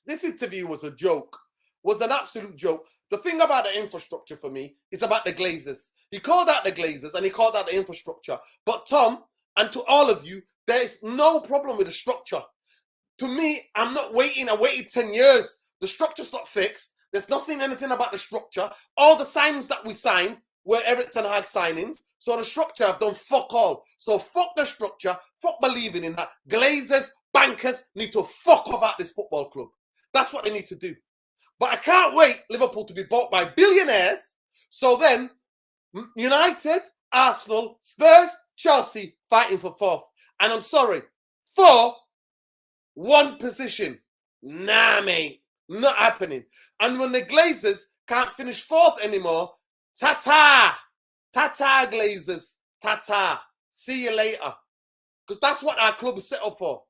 This interview was a joke. Was an absolute joke. The thing about the infrastructure for me is about the Glazers. He called out the Glazers and he called out the infrastructure. But Tom, and to all of you, there is no problem with the structure. To me, I'm not waiting. I waited 10 years. The structure's not fixed. There's anything about the structure. All the signings that we signed were Erik ten Hag signings. So the structure have done fuck all. So fuck the structure. Fuck believing in that. Glazers, bankers need to fuck off at this football club. That's what they need to do. But I can't wait Liverpool to be bought by billionaires. So then, United, Arsenal, Spurs, Chelsea fighting for fourth. And I'm sorry, for one position. Nah, mate. Not happening. And when the Glazers can't finish fourth anymore, ta-ta. Ta-ta, Glazers. Ta-ta. See you later. Because that's what our club is set up for.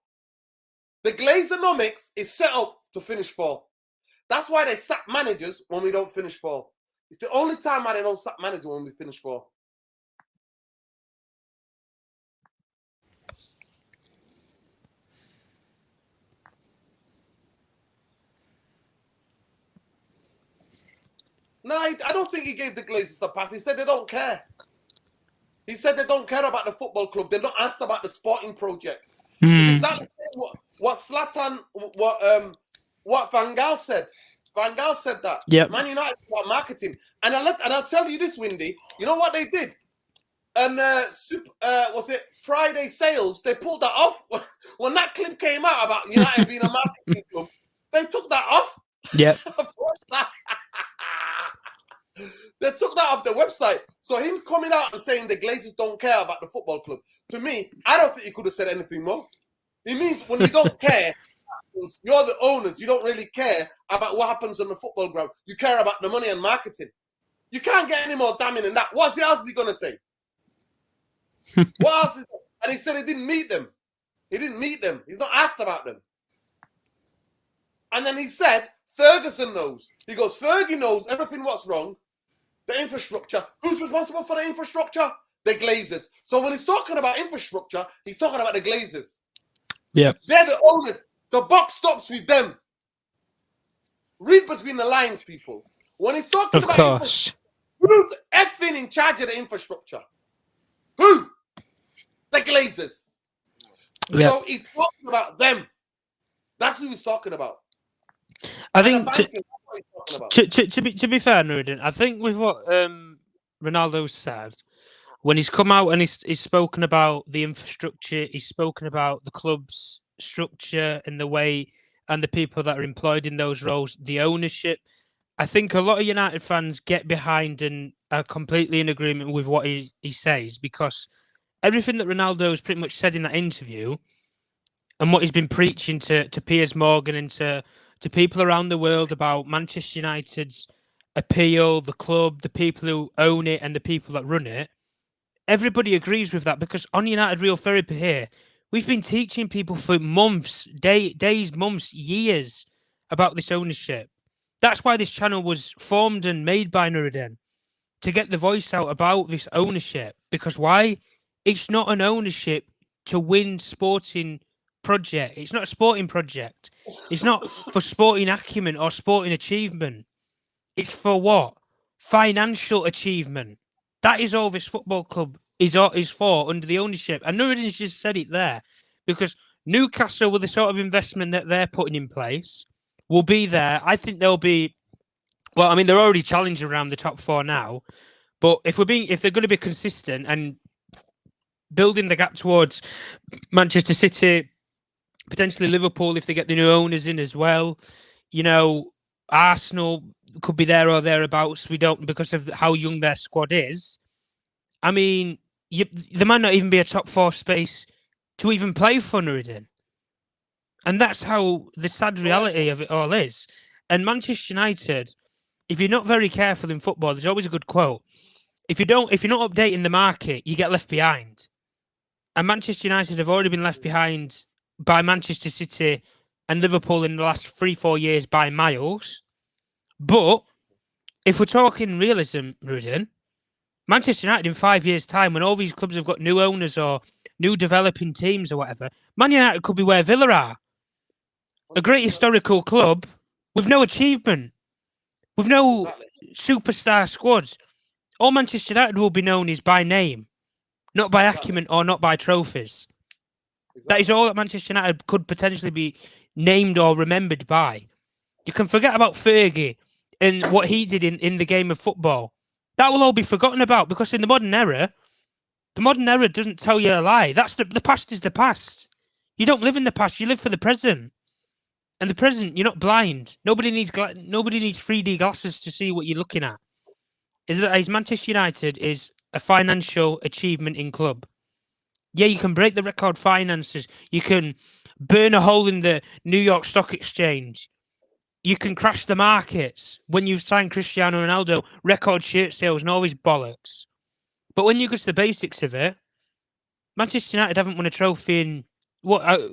The Glazeronomics is set up to finish fourth. That's why they sack managers when we don't finish fourth. It's the only time why they don't sack managers when we finish fourth. No, I don't think he gave the Glazers the pass. He said they don't care. He said they don't care about the football club. They're not asked about the sporting project. It's exactly the same what Zlatan, what Van Gaal said. Van Gaal said that. Yep. Man United about marketing. And I'll tell you this, Windy. You know what they did? And was it Friday sales? They pulled that off. When that clip came out about United being a marketing club, they took that off. Yep. They took that off their website. So him coming out and saying the Glazers don't care about the football club, to me, I don't think he could have said anything more. It means when you don't care, you're the owners, you don't really care about what happens on the football ground. You care about the money and marketing. You can't get any more damning than that. What else is he going to say? What else? And he said he didn't meet them. He didn't meet them. He's not asked about them. And then he said, Ferguson knows. He goes, Fergie knows everything what's wrong. The infrastructure. Who's responsible for the infrastructure? The Glazers. So when he's talking about infrastructure, he's talking about the Glazers. Yeah. They're the owners. The buck stops with them. Read between the lines, people. When he's talking about course. Who's effing in charge of the infrastructure? Who? The Glazers. Yep. So he's talking about That's who he's talking about. I think to be fair, Nuruddin, I think with what Ronaldo said, when he's come out and he's spoken about the infrastructure, he's spoken about the club's structure and the way and the people that are employed in those roles, the ownership. I think a lot of United fans get behind and are completely in agreement with what he says, because everything that Ronaldo has pretty much said in that interview and what he's been preaching to Piers Morgan and to people around the world about Manchester United's appeal, the club, the people who own it and the people that run it, everybody agrees with that, because on United Real Therapy here, we've been teaching people for months, days, months, years about this ownership. That's why this channel was formed and made by Nuruddin, to get the voice out about this ownership. Because why? It's not an ownership to win sporting project. It's not a sporting project. It's not for sporting acumen or sporting achievement. It's for what? Financial achievement. That is all this football club is for under the ownership. And Nuruddin's just said it there because Newcastle, with the sort of investment that they're putting in place, will be there. I think they'll be. Well, I mean, they're already challenging around the top 4 now. But if they're going to be consistent and building the gap towards Manchester City, potentially Liverpool if they get the new owners in as well, Arsenal could be there or thereabouts. We don't, because of how young their squad is. I mean, there might not even be a top 4 space to even play for Nuruddin. And that's how the sad reality of it all is. And Manchester United, if you're not very careful in football, there's always a good quote. If you're not updating the market, you get left behind. And Manchester United have already been left behind by Manchester City and Liverpool in the last 3-4 years by miles. But if we're talking realism, Nuruddin, Manchester United in 5 years' time, when all these clubs have got new owners or new developing teams or whatever, Man United could be where Villa are. A great historical club with no achievement, with no superstar squads. All Manchester United will be known is by name, not by acumen or not by trophies. That is all that Manchester United could potentially be named or remembered by. You can forget about Fergie and what he did in the game of football. That will all be forgotten about because in the modern era doesn't tell you a lie. That's the past is the past. You don't live in the past. You live for the present. And the present, you're not blind. Nobody needs 3D glasses to see what you're looking at. Is Manchester United is a financial achievement in club. Yeah, you can break the record finances. You can burn a hole in the New York Stock Exchange. You can crash the markets when you've signed Cristiano Ronaldo, record shirt sales and all these bollocks. But when you go to the basics of it, Manchester United haven't won a trophy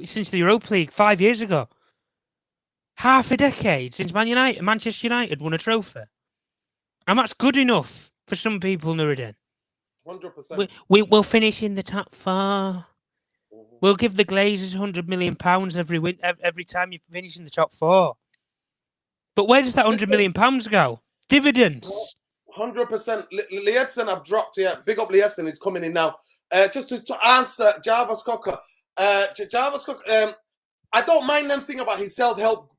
since the Europa League 5 years ago. Half a decade since Manchester United won a trophy. And that's good enough for some people, Nuruddin. 100%. We'll finish in the top 4. We'll give the Glazers £100 million every time you finish in the top 4. But where does that £100 million go? Dividends. 100%. Liedson, I've dropped here. Big up Liedson, he's coming in now. Just to answer Jarvis Cocker. Jarvis Cocker, I don't mind anything about his self-help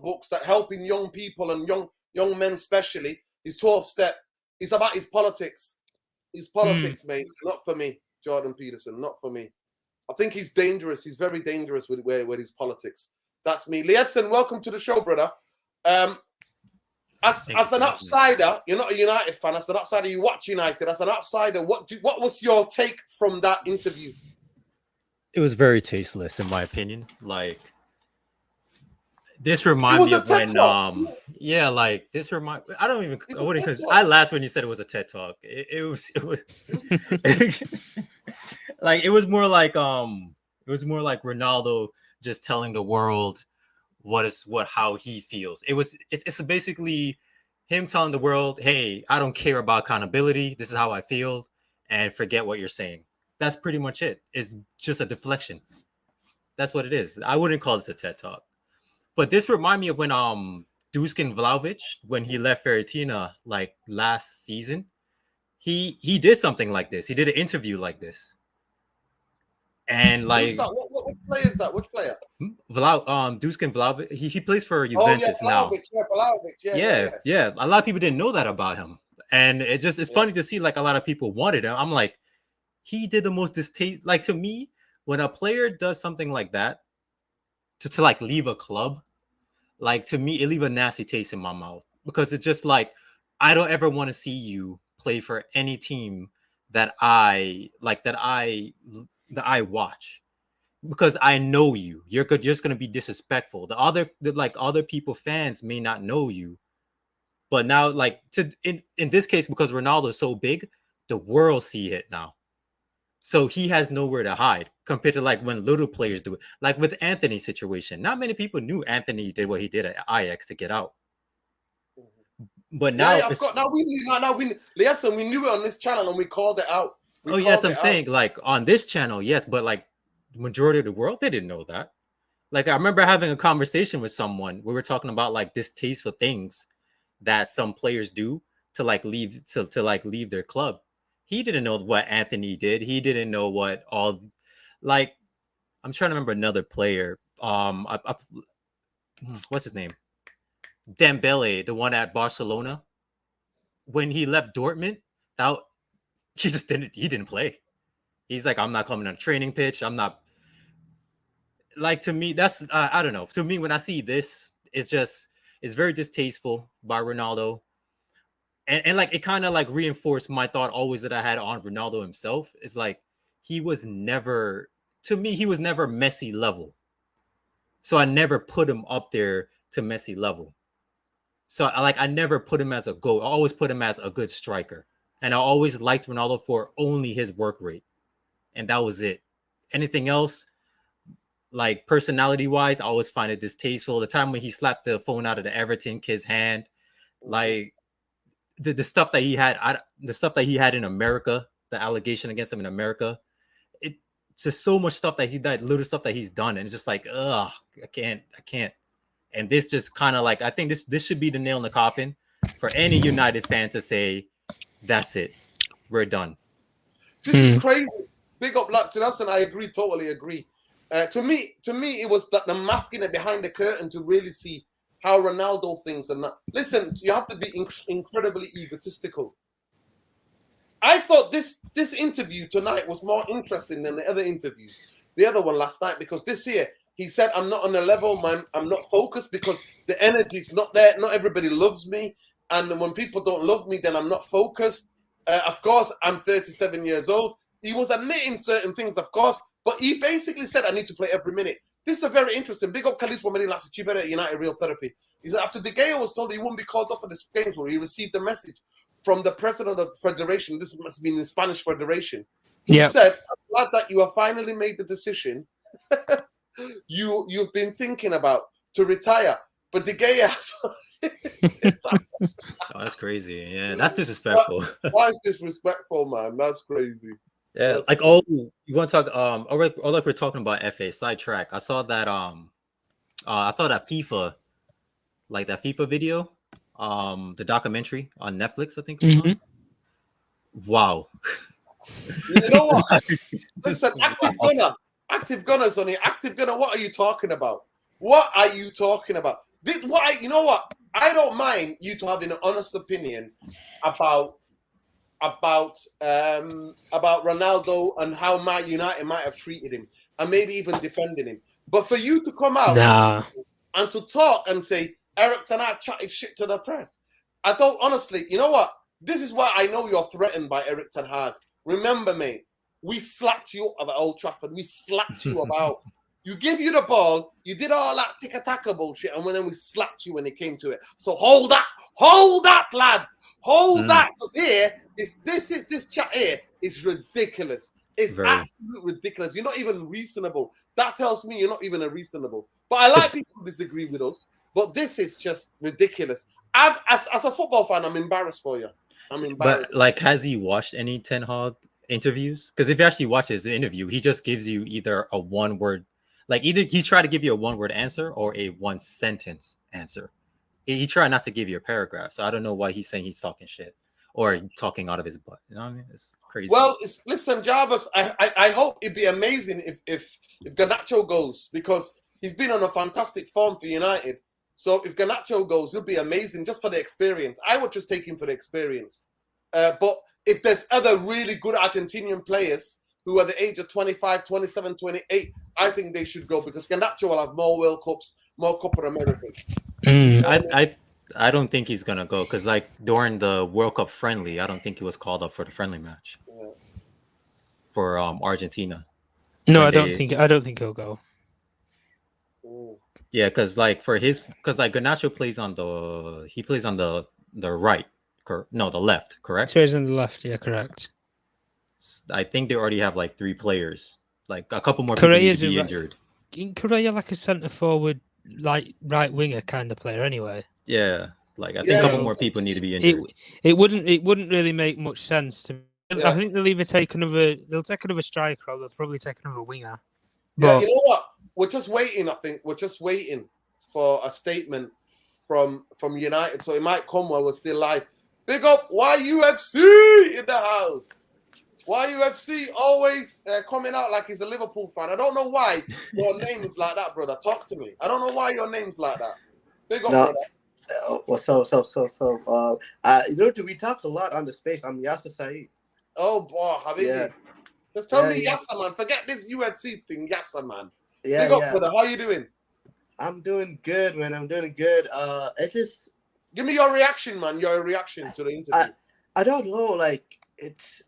books that helping young people and young men especially. His 12 step. It's about his politics. His politics, mate. Not for me, Jordan Peterson. Not for me. I think he's dangerous. He's very dangerous with his politics. That's me. Liedson, welcome to the show, brother. As an outsider, you're not a United fan. As an outsider, you watch United. As an outsider, what was your take from that interview? It was very tasteless, in my opinion. Like, this reminded me of when, I wouldn't, because I laughed when you said it was a TED Talk. It was like, it was more like Ronaldo just telling the world how he feels. It's basically him telling the world, hey, I don't care about accountability. This is how I feel, and forget what you're saying. That's pretty much it. It's just a deflection. That's what it is. I wouldn't call this a TED Talk. But this reminded me of when Dusan Vlahovic, when he left Fiorentina like last season, he did something like this. He did an interview like this. And like, what player is that? Which player? Dusan Vlahovic. He plays for Juventus now. Yeah. A lot of people didn't know that about him, and it's funny to see like a lot of people wanted him. I'm like, he did the most distaste. Like, to me, when a player does something like that to like leave a club, like, to me, it leave a nasty taste in my mouth, because it's just like, I don't ever want to see you play for any team that I watch, because I know you. You're just gonna be disrespectful. The other people, fans may not know you, but now, like, in this case, because Ronaldo is so big, the world see it now. So he has nowhere to hide compared to like when little players do it. Like with Anthony's situation, not many people knew Anthony did what he did at Ajax to get out. But now, we knew it on this channel and we called it out. I'm saying, like, on this channel, yes, but like majority of the world, they didn't know that. Like, I remember having a conversation with someone. We were talking about like distasteful things that some players do to like leave their club. he didn't know what Anthony did. He didn't know what all, like, I'm trying to remember another player. What's his name? Dembele, the one at Barcelona. When he left Dortmund, that he didn't play. He's like, I'm not coming on a training pitch. I'm not. Like, to me, that's I don't know. To me, when I see this, it's very distasteful by Ronaldo. And like, it kind of like reinforced my thought always that I had on Ronaldo himself. It's like, he was never Messi level. So I never put him up there to Messi level. So I never put him as a GOAT. I always put him as a good striker. And I always liked Ronaldo for only his work rate. And that was it. Anything else, like personality wise, I always find it distasteful. The time when he slapped the phone out of the Everton kid's hand, like the stuff that he had in America, the allegation against him in America, it's just so much stuff that little stuff that he's done, and it's just like, ugh, I can't. And this just kind of like, I think this should be the nail in the coffin for any United fan to say, that's it, we're done. This is crazy. Big up Black to us, and I totally agree. To me, it was the masking it behind the curtain to really see how Ronaldo thinks. And listen, you have to be incredibly egotistical. I thought this interview tonight was more interesting than the other interviews, the other one last night, because this year he said, I'm not on the level, I'm not focused because the energy's not there. Not everybody loves me. And when people don't love me, then I'm not focused. Of course, I'm 37 years old. He was admitting certain things, of course, but he basically said, I need to play every minute. This is a very interesting. Big up Khalis for many last achievement at United Real Therapy. He said, after De Gea was told he wouldn't be called up for the games, where he received a message from the president of the federation. This must have been the Spanish Federation. He said, I'm glad that you have finally made the decision you've been thinking about to retire. But De Gea... Oh, that's crazy. Yeah, that's disrespectful. Why is disrespectful, man? That's crazy. Yeah, that's like, crazy. oh, you want to talk? Or like we're talking about FA sidetrack. I saw that FIFA, like that FIFA video, the documentary on Netflix, I think it was on. Wow. You know what? Listen, active gunner, Sonny, active gunner. What are you talking about? What are you talking about? You know what? I don't mind you to having an honest opinion about Ronaldo and how Man United might have treated him, and maybe even defending him. But for you to come out and to talk and say Erik Ten Hag chatted shit to the press, I don't honestly. You know what? This is why I know you're threatened by Erik Ten Hag. Remember, mate, we slapped you up at Old Trafford. We slapped you about. You give you the ball, you did all that tick-a-tacker bullshit, and then we slapped you when it came to it. So hold that, lad. Hold that, because this chat here is ridiculous. It's absolutely ridiculous. You're not even reasonable. That tells me you're not even a reasonable. But I like people who disagree with us, but this is just ridiculous. As a football fan, I'm embarrassed for you. I'm embarrassed. But like, has he watched any Ten Hag interviews? Because if you actually watch his interview, he just gives you either a one-word, like either he tried to give you a one-word answer or a one-sentence answer. He tried not to give you a paragraph. So I don't know why he's saying he's talking shit or talking out of his butt. You know what I mean? It's crazy. Well, listen, Jarvis, I hope it'd be amazing if Garnacho goes, because he's been on a fantastic form for United. So if Garnacho goes, it'll be amazing just for the experience. I would just take him for the experience. But if there's other really good Argentinian players who are the age of 25, 27, 28, I think they should go, because Garnacho will have more World Cups, more Copa America. I don't think he's gonna go, because like during the World Cup friendly, I don't think he was called up for the friendly match for Argentina. No, I don't think he'll go. Yeah, because like Garnacho plays on the right, the left, correct? So he's on the left, yeah, correct. I think they already have like 3 players, like a couple more people need to be injured. In Correa, like a centre forward, like right winger kind of player, anyway. Yeah, like I think a couple more people need to be injured. It wouldn't really make much sense to me. I think they'll take another striker, or they'll probably take another winger. Yeah, you know what? We're just waiting. I think we're just waiting for a statement from United, so it might come while we're still live. Big up YUFC in the house. Why UFC always coming out like he's a Liverpool fan? I don't know why your name is like that, brother. Talk to me. I don't know why your name's like that. Big up, brother. You know, we talked a lot on the space. I'm Yasser Saeed. Oh, boy, Habibi. Yeah. Just tell me Yasser, man. Forget this UFC thing, Yasser, man. Yeah, Big up, brother. How you doing? I'm doing good, man. I'm doing good. It's just... Give me your reaction, man. Your reaction to the interview. I don't know. Like, it's...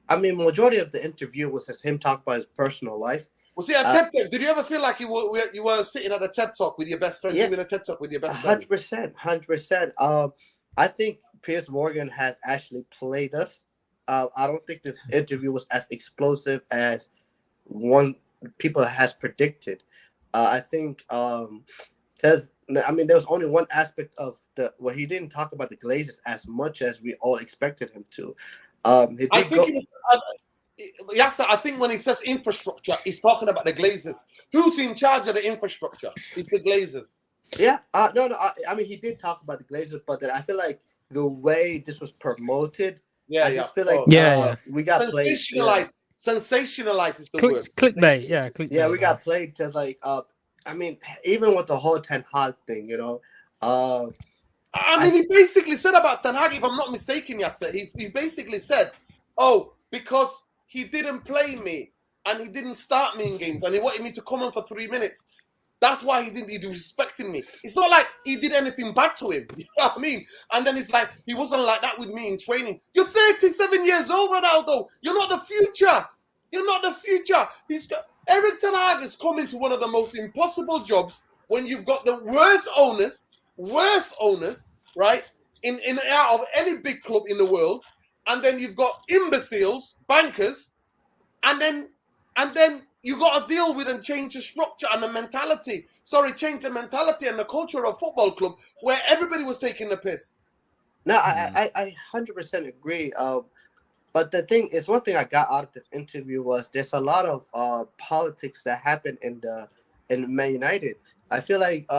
I mean, majority of the interview was just him talking about his personal life. Well, see, at TED Talk, did you ever feel like you were sitting at a TED Talk with your best friend, doing a TED Talk with your best friend? 100%. I think Piers Morgan has actually played us. I don't think this interview was as explosive as people has predicted. I think because I mean there was only one aspect of he didn't talk about the Glazers as much as we all expected him to. I think when he says infrastructure, he's talking about the Glazers. Who's in charge of the infrastructure? It's the Glazers. Yeah, no. I mean, he did talk about the Glazers, but then I feel like the way this was promoted, I just feel like we got played. Sensationalized is the word. Clickbait, clickbait. Yeah, we got played because, like, I mean, even with the whole Ten Hag thing, you know. I mean, he basically said about Ten Hag, if I'm not mistaken, Yasser, he's basically said, oh, because he didn't play me and he didn't start me in games and he wanted me to come on for 3 minutes. That's why he's respecting me. It's not like he did anything bad to him. You know what I mean? And then it's like, he wasn't like that with me in training. You're 37 years old, Ronaldo. You're not the future. You're not the future. Erik Ten Hag is coming to one of the most impossible jobs when you've got the worst owners, right? In out of any big club in the world. And then you've got imbeciles, bankers, and then you got to deal with and change the structure and the mentality. Change the mentality and the culture of football club where everybody was taking the piss. No, I 100% agree. But the thing is, one thing I got out of this interview was there's a lot of politics that happened in Man United. I feel like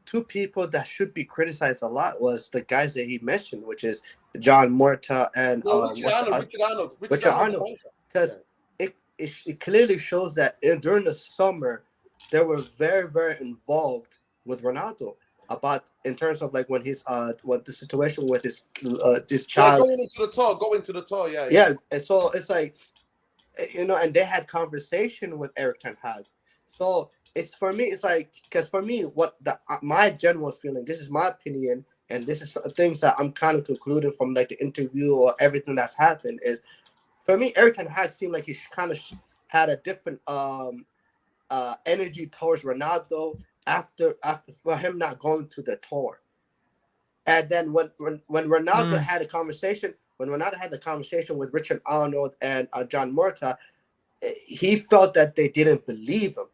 two people that should be criticized a lot was the guys that he mentioned, which is John Morta and Richard Arnold. Because it clearly shows that during the summer, they were very, very involved with Ronaldo in terms of like when his what the situation with his child going into the tour, yeah. And so it's like, you know, and they had conversation with Erik Ten Hag. So it's for me, it's like, because for me, what my general feeling, this is my opinion, and this is things that I'm kind of concluding from like the interview or everything that's happened is, for me, Erik Ten Hag seemed like he kind of had a different energy towards Ronaldo after for him not going to the tour. And then when Ronaldo had a conversation, with Richard Arnold and John Morta, he felt that they didn't believe him.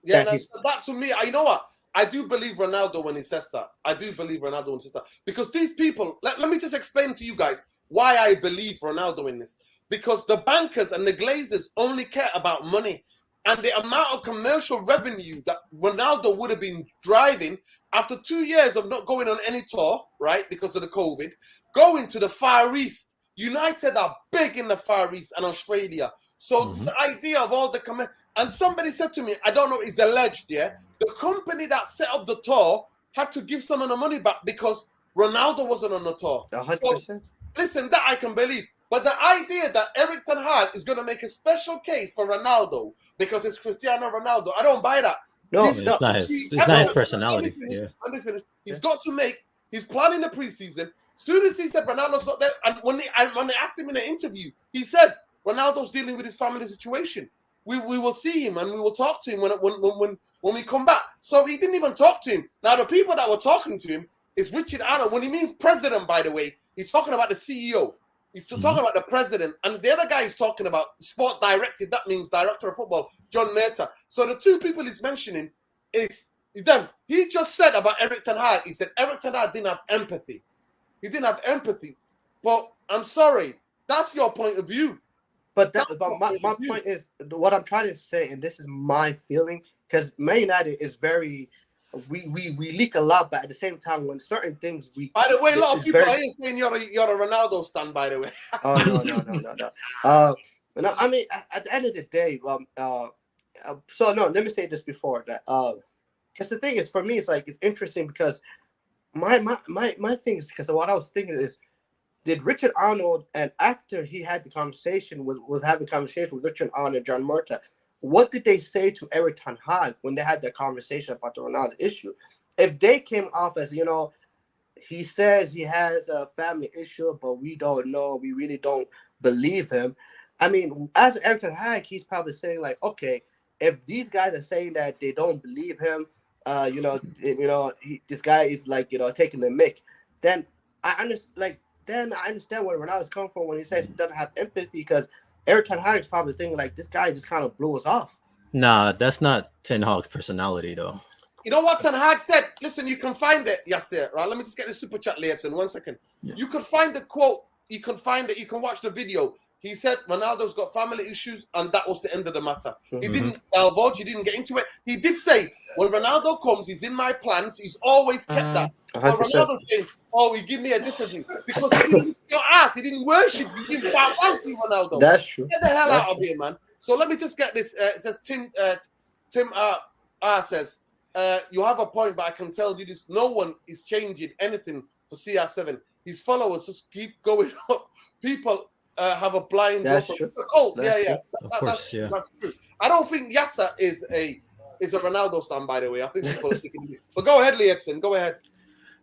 Yeah, that to me, you know what? I do believe Ronaldo when he says that. Because these people, let me just explain to you guys why I believe Ronaldo in this. Because the bankers and the Glazers only care about money. And the amount of commercial revenue that Ronaldo would have been driving after 2 years of not going on any tour, right, because of the COVID, going to the Far East. United are big in the Far East and Australia. So the idea of all the and somebody said to me, I don't know, it's alleged, the company that set up the tour had to give some of the money back because Ronaldo wasn't on the tour. 100%. So, listen, that I can believe. But the idea that Erik Ten Hag is going to make a special case for Ronaldo because it's Cristiano Ronaldo, I don't buy that. No, it's not his personality. Let me finish. He's got to make. He's planning the preseason. Soon as he said Ronaldo's not there, and when they asked him in the interview, he said Ronaldo's dealing with his family situation. We will see him and we will talk to him when we come back. So he didn't even talk to him. Now the people that were talking to him is Richard Arnold. When he means president, by the way, he's talking about the CEO. He's talking about the president, and the other guy is talking about sport directive. That means director of football, John Murta. So the two people he's mentioning is them. He just said about Erik Ten Hag. He said Erik Ten Hag didn't have empathy. He didn't have empathy. Well, I'm sorry. That's your point of view. But my point is, what I'm trying to say, and this is my feeling, because Man United is very we leak a lot, but at the same time, when certain things we. By the way, a lot of it's people very- are saying you're a Ronaldo stan. By the way. Oh no. No, I mean, at the end of the day, so no, let me say this before that. Because the thing is, for me, it's like it's interesting because my thing is because what I was thinking is, did Richard Arnold, and after he had the conversation was having conversation with Richard Arnold and John Murta, what did they say to Erik ten Hag when they had the conversation about the Ronaldo issue? If they came off as, he says he has a family issue, but we don't know, we really don't believe him. I mean, as Erik ten Hag, he's probably saying like, okay, if these guys are saying that they don't believe him, this guy is like, taking the mick, then I understand. Then I understand where Ronaldo's coming from when he says he doesn't have empathy, because Erik ten Hag is probably thinking like, this guy just kind of blew us off. Nah, that's not Ten Hag's personality though. You know what Ten Hag said? Listen, you can find it. Yes, sir. Right. Let me just get the super chat, Leadson. 1 second. Yeah. You can find the quote. You can find it. You can watch the video. He said Ronaldo's got family issues, and that was the end of the matter. Mm-hmm. He didn't divulge. He didn't get into it. He did say, when Ronaldo comes, he's in my plans. He's always kept that. But 100%. Ronaldo saying, oh, he give me a different thing. Because he didn't your ass. He didn't worship you. He didn't bow down to Ronaldo. That's true. Get the hell That's out of here, man. So let me just get this. It says Tim says, you have a point, but I can tell you this. No one is changing anything for CR7. His followers just keep going up. People have a blind. That's true. Oh, That's yeah. Of course, yeah. That's true. I don't think Yasser is a Ronaldo stan, by the way. I think people are thinking. But go ahead, Leadson. Go ahead.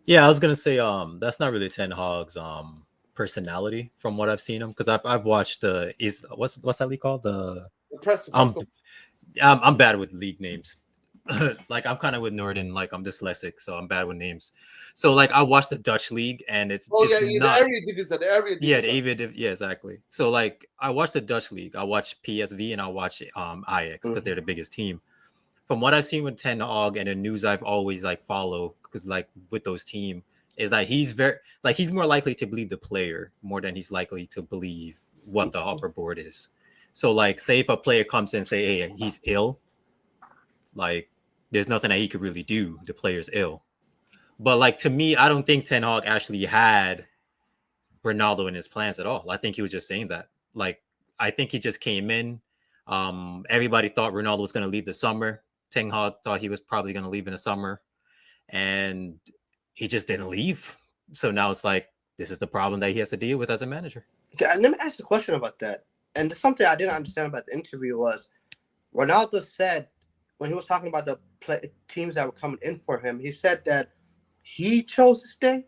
Yeah, I was gonna say that's not really Ten Hag's personality from what I've seen him, because I've watched what's that league called? The Press. I'm bad with league names. Like I'm kind of with Norden, like I'm dyslexic, so I'm bad with names. So like I watched the Dutch league, and it's not the area division. Yeah, yeah, exactly. So like I watched the Dutch league, I watched PSV, and I watch Ajax because they're the biggest team. From what I've seen with Ten Hag and the news I've always like follow, because like with those teams, is that he's more likely to believe the player more than he's likely to believe what the upper board is. So like say if a player comes in and say, hey, he's ill, like there's nothing that he could really do. The player's ill. But like to me, I don't think Ten Hag actually had Ronaldo in his plans at all. I think he was just saying that. Like I think he just came in. Everybody thought Ronaldo was going to leave the summer. Ten Hag thought he was probably going to leave in the summer, and he just didn't leave. So now it's like this is the problem that he has to deal with as a manager. Okay, and let me ask a question about that. And something I didn't understand about the interview was Ronaldo said when he was talking about the teams that were coming in for him, he said that he chose to stay.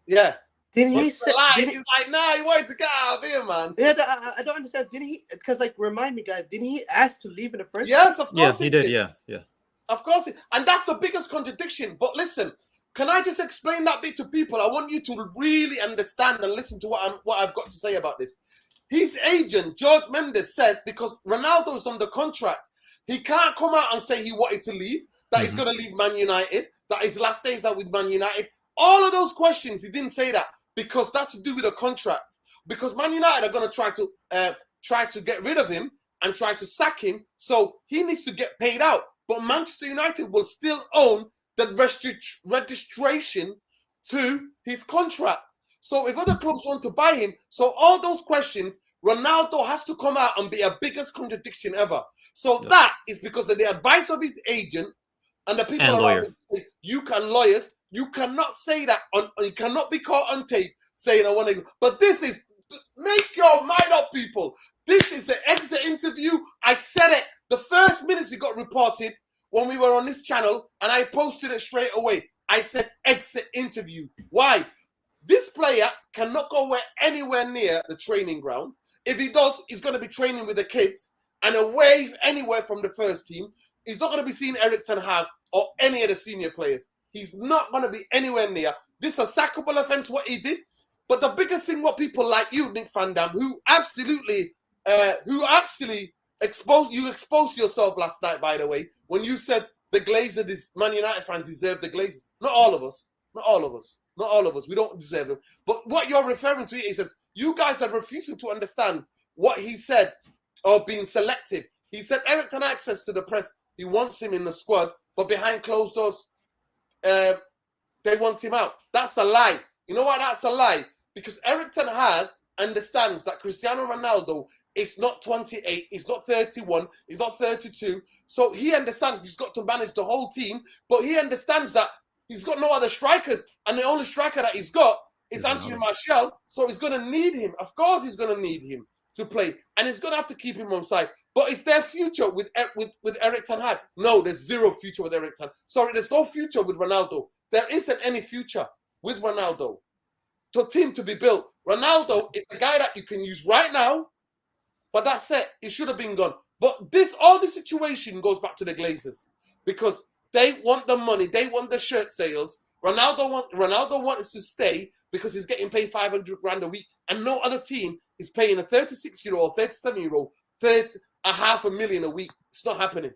Yeah. Didn't he say? He's like, nah, he wanted to get out of here, man. Yeah, I don't understand. Didn't he? Because like, remind me, guys. Didn't he ask to leave in the first? Yes, of course. Yeah, he did. Yeah. Of course, and that's the biggest contradiction. But listen, can I just explain that bit to people? I want you to really understand and listen to what I've got to say about this. His agent, George Mendes, says because Ronaldo is under contract, he can't come out and say he wanted to leave, that he's going to leave Man United, that his last days are with Man United. All of those questions, he didn't say that because that's to do with a contract. Because Man United are going to try to get rid of him and try to sack him, so he needs to get paid out. But Manchester United will still own the registration to his contract. So if other clubs want to buy him, so all those questions, Ronaldo has to come out and be a biggest contradiction ever. So that is because of the advice of his agent and the people around him say, you cannot say that, you cannot be caught on tape saying I want to. But this is, make your mind up, people. This is the exit interview. I said it. The first minutes it got reported when we were on this channel, and I posted it straight away. I said exit interview. Why? This player cannot go anywhere near the training ground. If he does, he's going to be training with the kids and away anywhere from the first team. He's not going to be seeing Erik ten Hag or any of the senior players. He's not going to be anywhere near. This is a sackable offense, what he did. But the biggest thing, what people like you, Nick Van Dam, who actually exposed yourself last night, by the way, when you said the Glazers, this Man United fans deserve the Glazers. Not all of us. Not all of us. Not all of us. We don't deserve them. But what you're referring to, he says, you guys are refusing to understand what he said or being selective. He said Erik ten Hag says to the press he wants him in the squad, but behind closed doors, they want him out. That's a lie. You know why that's a lie? Because Erik ten Hag understands that Cristiano Ronaldo is not 28, he's not 31, he's not 32. So he understands he's got to manage the whole team, but he understands that he's got no other strikers, and the only striker that he's got is Anthony Martial. So he's going to need him. Of course, he's going to need him to play, and he's going to have to keep him on side. But is there future with Erik ten Hag? No, there's zero future with Erik ten Hag. Sorry, there's no future with Ronaldo. There isn't any future with Ronaldo. To a team to be built, Ronaldo is a guy that you can use right now, but that's it. It should have been gone. But all this situation goes back to the Glazers because they want the money, they want the shirt sales. Ronaldo wants to stay because he's getting paid 500 grand a week, and no other team is paying a 36-year-old, 37-year-old, $500,000 a week. It's not happening.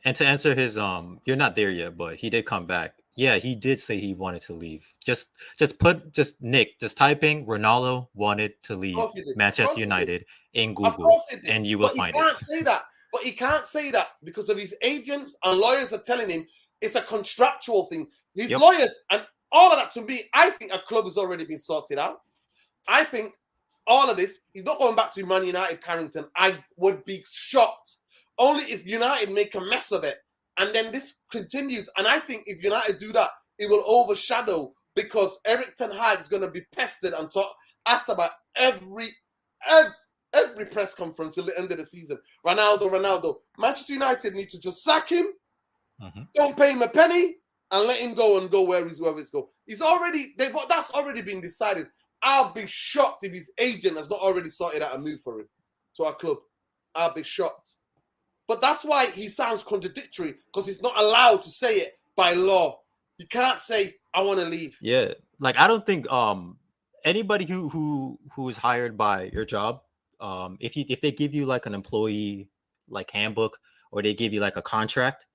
And to answer his you're not there yet, but he did come back. Yeah, he did say he wanted to leave. Just typing Ronaldo wanted to leave Manchester United in Google, and you will find it. He can't say that. But he can't say that because of his agents and lawyers are telling him it's a contractual thing. His lawyers and all of that, to me, I think a club has already been sorted out. I think all of this, he's not going back to Man United, Carrington. I would be shocked. Only if United make a mess of it. And then this continues. And I think if United do that, it will overshadow because Erik ten Hag is going to be pestered and asked about every press conference till the end of the season. Ronaldo. Manchester United need to just sack him. Don't pay him a penny and let him go and go where he's go. That's already been decided. I'll be shocked if his agent has not already sorted out a move for him to our club. I'll be shocked. But that's why he sounds contradictory because he's not allowed to say it by law. He can't say, I want to leave. Yeah. Like, I don't think anybody who is hired by your job, if they give you like an employee like handbook or they give you like a contract,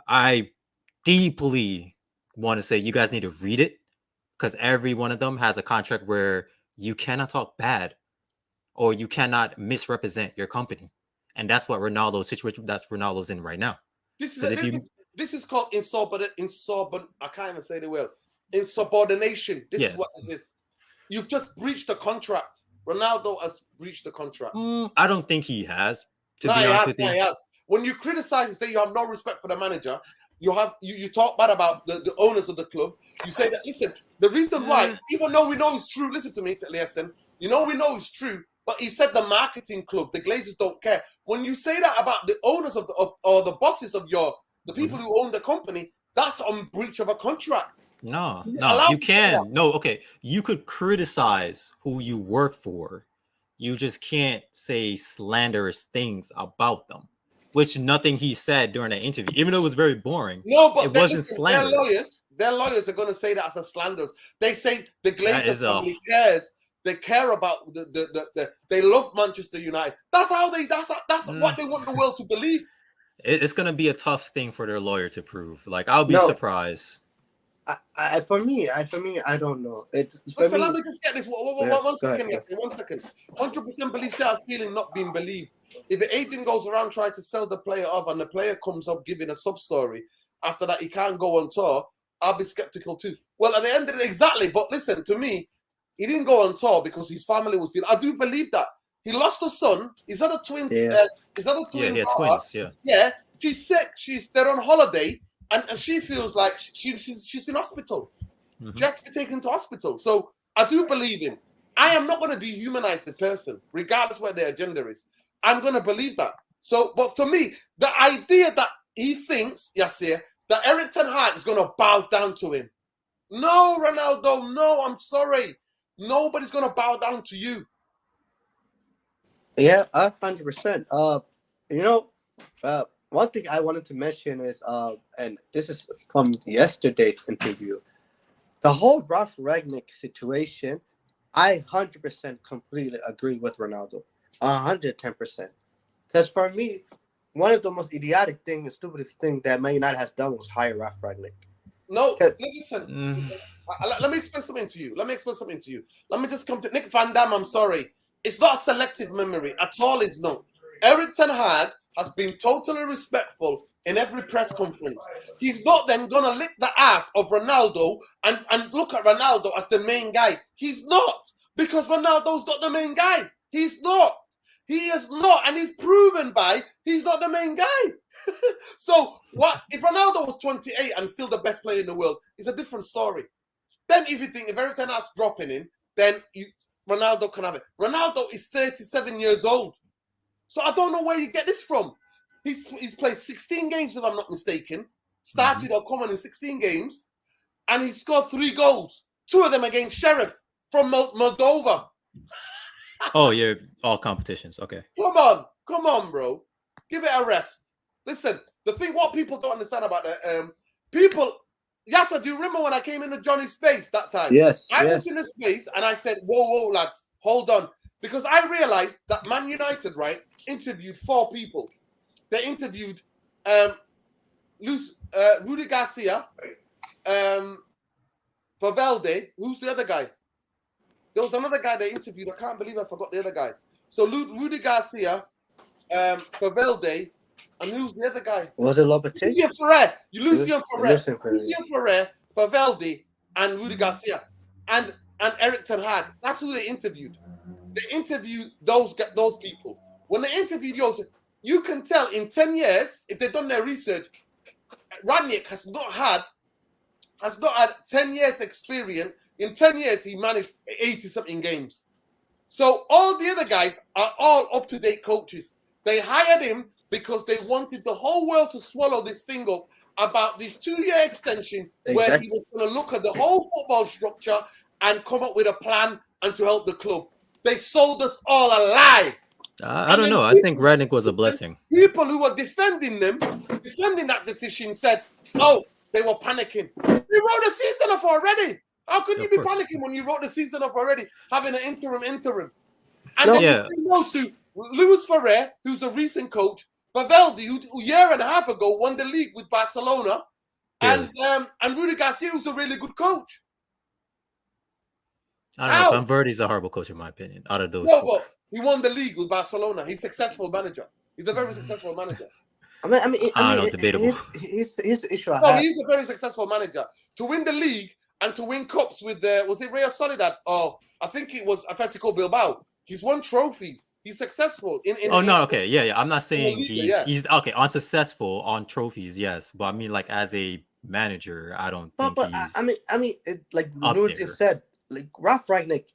I deeply want to say you guys need to read it because every one of them has a contract where you cannot talk bad or you cannot misrepresent your company. And that's what Ronaldo's situation. That's Ronaldo's in right now. This is called insubordination. I can't even say the word. Insubordination. This is what this is. You've just breached the contract. Ronaldo has breached the contract. I don't think he has. To be honest with you, he has. When you criticize and say you have no respect for the manager, you talk bad about the owners of the club. You say that. Listen, the reason why, even though we know it's true, listen to me, listen. We know it's true. But he said the marketing club, the Glazers don't care. When you say that about the owners or the bosses of the people who own the company, that's on breach of a contract. No, you can. No, okay. You could criticize who you work for. You just can't say slanderous things about them, which nothing he said during that interview, even though it was very boring. No, but it wasn't slanderous. Their lawyers are going to say that as a slanderous. They say the Glazers family cares. They care about they love Manchester United. That's what they want the world to believe. It's gonna be a tough thing for their lawyer to prove. Like, I'll be surprised. For me, I don't know. Let me just get this. One second. 100% belief, self-feeling, not being believed. If an agent goes around trying to sell the player off and the player comes up giving a sub story, after that he can't go on tour, I'll be skeptical too. Well, at the end of it, exactly. But listen to me. He didn't go on tour because his family was feeling. I do believe that. He lost a son. He's had a twin. He had twins. Yeah. She's sick. They're on holiday, and she feels like she's in hospital. She has to be taken to hospital. So I do believe him. I am not going to dehumanize the person, regardless what their agenda is. I'm going to believe that. So, but to me, the idea that he thinks, Yasir, that Erik ten Hag is going to bow down to him. No, Ronaldo. No, I'm sorry. Nobody's going to bow down to you. Yeah, 100%. One thing I wanted to mention is, and this is from yesterday's interview, the whole Rangnick situation, I 100% completely agree with Ronaldo. 110%. Because for me, one of the most idiotic things, stupidest thing that Man United has done was hire Rangnick. No, listen. Let me explain something to you. Let me just come to Nick Van Dam. I'm sorry. It's not a selective memory at all. It's not. Erik ten Hag has been totally respectful in every press conference. He's not then gonna lick the ass of Ronaldo and look at Ronaldo as the main guy. He's not, because Ronaldo's not the main guy. He's not. He is not, and he's proven by he's not the main guy. So what if Ronaldo was 28 and still the best player in the world? It's a different story. Then if you think if everything else dropping in, then Ronaldo can have it. Ronaldo is 37 years old. So I don't know where you get this from. He's played 16 games, if I'm not mistaken. Started or come on in 16 games. And he scored 3 goals. 2 of them against Sheriff from Moldova. Oh, yeah, all competitions. Okay. Come on, bro. Give it a rest. Listen, what people don't understand about the people. Yasser, do you remember when I came into Johnny's space that time? Yes. I went in the space and I said, whoa, lads, hold on. Because I realized that Man United, right, interviewed 4 people. They interviewed Rudy Garcia, Valverde. Who's the other guy? There was another guy they interviewed. I can't believe I forgot the other guy. So Rudy Garcia, Valverde, and who's the other guy? Was it Lopetegui? Lucien Ferrer, Valverde, and Rudy Garcia, and Erik ten Hag. That's who they interviewed. They interviewed those people. When they interviewed yours, you can tell in 10 years, if they've done their research, Rangnick has not had 10 years experience. In 10 years, he managed 80-something games. So all the other guys are all up-to-date coaches. They hired him because they wanted the whole world to swallow this thing up about this 2-year extension where he was going to look at the whole football structure and come up with a plan and to help the club. They sold us all a lie. I don't know. I think Rangnick was a blessing. People who were defending that decision said, oh, they were panicking. They wrote the season off already. How could you be panicking when you wrote the season off already, having an interim? And then you say no to Luis Ferrer, who's a recent coach, Valverde, who a year and a half ago won the league with Barcelona, and Rudy Garcia, who's a really good coach. I don't know. Valverde's a horrible coach, in my opinion, out of those. No, he won the league with Barcelona. He's a successful manager. He's a very successful manager. I mean, I don't know, debatable. Here's the issue. He's a very successful manager. To win the league and to win cups with was it Real Sociedad? Oh, I think it was Atletico Bilbao. He's won trophies. He's successful yeah. I'm not saying he's okay, unsuccessful on trophies, yes, but I mean, like, as a manager, I don't think he's. I mean, like Nuruddin said, like Ralph Rangnick,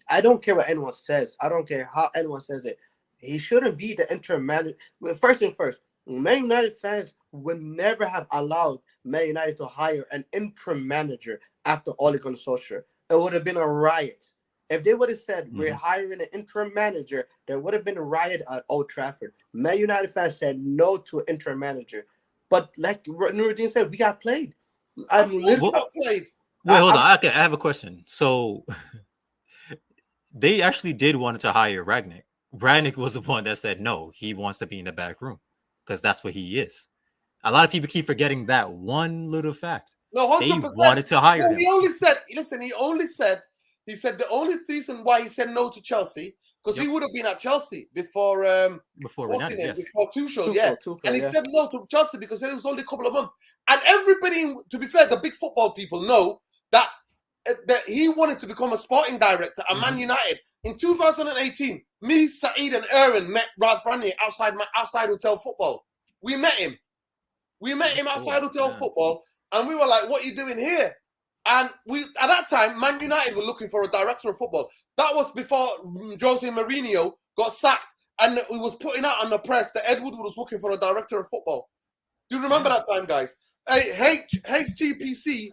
I don't care what anyone says. I don't care how anyone says it. He shouldn't be the interim manager. First, Man United fans would never have allowed Man United to hire an interim manager after Ole Gunnar Solskjaer. It would have been a riot. If they would have said, we're hiring an interim manager, there would have been a riot at Old Trafford. Man United fans said no to an interim manager. But like Nuruddin said, we got played. Wait, hold on. Okay, I have a question. So they actually did want to hire Rangnick. Rangnick was the one that said no, he wants to be in the back room because that's what he is. A lot of people keep forgetting that one little fact. No, 100%. They wanted to hire him. He only said the only reason why he said no to Chelsea, because he would have been at Chelsea before Ronaldo, yes. Before Tuchel, and he said no to Chelsea because it was only a couple of months. And everybody, to be fair, the big football people know that he wanted to become a sporting director at Man United. In 2018, me, Saeed, and Aaron met Ralph Rangnick outside Hotel Football. We met him. Outside Hotel Football, and we were like, "What are you doing here?" And at that time, Man United were looking for a director of football. That was before Jose Mourinho got sacked, and we was putting out on the press that Ed Woodward was looking for a director of football. Do you remember that time, guys? Hey, HGPC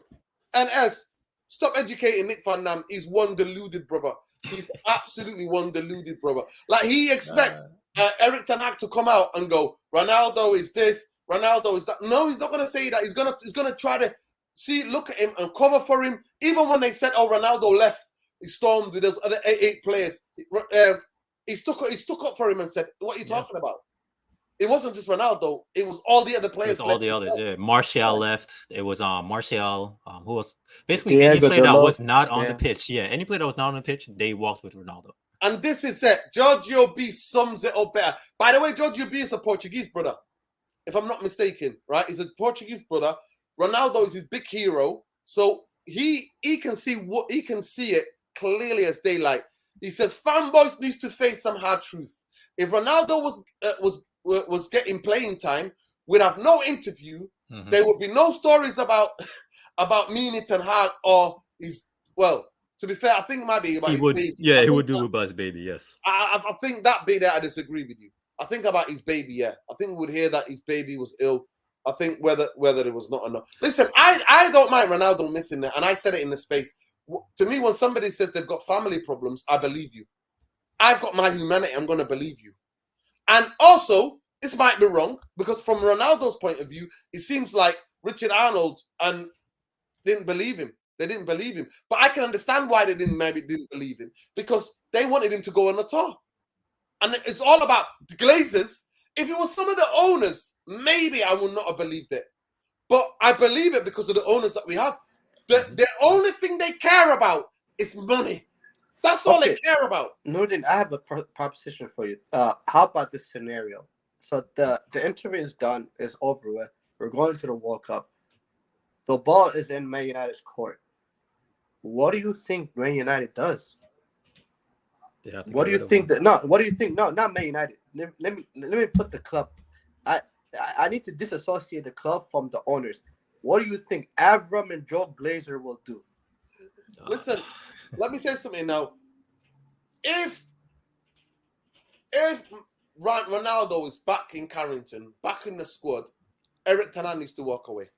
and S, stop educating Nick Van Dam. He's one deluded brother. He's absolutely one deluded brother. Like, he expects Erik ten Hag to come out and go, Ronaldo is this, Ronaldo is that. No, he's not going to say that. He's gonna try to look at him and cover for him. Even when they said, "Oh, Ronaldo left," he stormed with those other eight players. He stuck up for him and said, "What are you talking about?" It wasn't just Ronaldo; it was all the other players. All the others. Yeah, Martial left. It was Martial. Who was basically any player that was not on the pitch. Yeah, any player that was not on the pitch, they walked with Ronaldo. And this is it. Giorgio B sums it up better. By the way, Giorgio B is a Portuguese brother. if I'm not mistaken, right? He's a Portuguese brother. Ronaldo is his big hero, so he can see it clearly as daylight. He says fanboys needs to face some hard truth. If Ronaldo was getting playing time, we'd have no interview. Mhm. There would be no stories about meaning and heart or his. Well, to be fair, I think it might be about He his would, baby. yeah, I he think would do that- with Buzz Baby, yes. I think that be there. I disagree with you. I think about his baby. Yeah, I think we would hear that his baby was ill. I think whether it was not enough. Listen, I don't mind Ronaldo missing that, and I said it in the space. To me, when somebody says they've got family problems, I believe you. I've got my humanity. I'm going to believe you. And also, this might be wrong because from Ronaldo's point of view, it seems like Richard Arnold and didn't believe him. They didn't believe him. But I can understand why they didn't believe him because they wanted him to go on the tour. And it's all about the Glazers. If it was some of the owners, maybe I would not have believed it. But I believe it because of the owners that we have. The only thing they care about is money. That's all they care about. Nordin, I have a proposition for you. How about this scenario? So the interview is done, it's over with. We're going to the World Cup. The ball is in Man United's court. What do you think Man United does? What do you think that? No, what do you think? No, not Man United. Let me put the club. I need to disassociate the club from the owners. What do you think Avram and Joe Glazer will do? Listen, let me say something now. If Ronaldo is back in Carrington, back in the squad, Erik Ten Hag needs to walk away.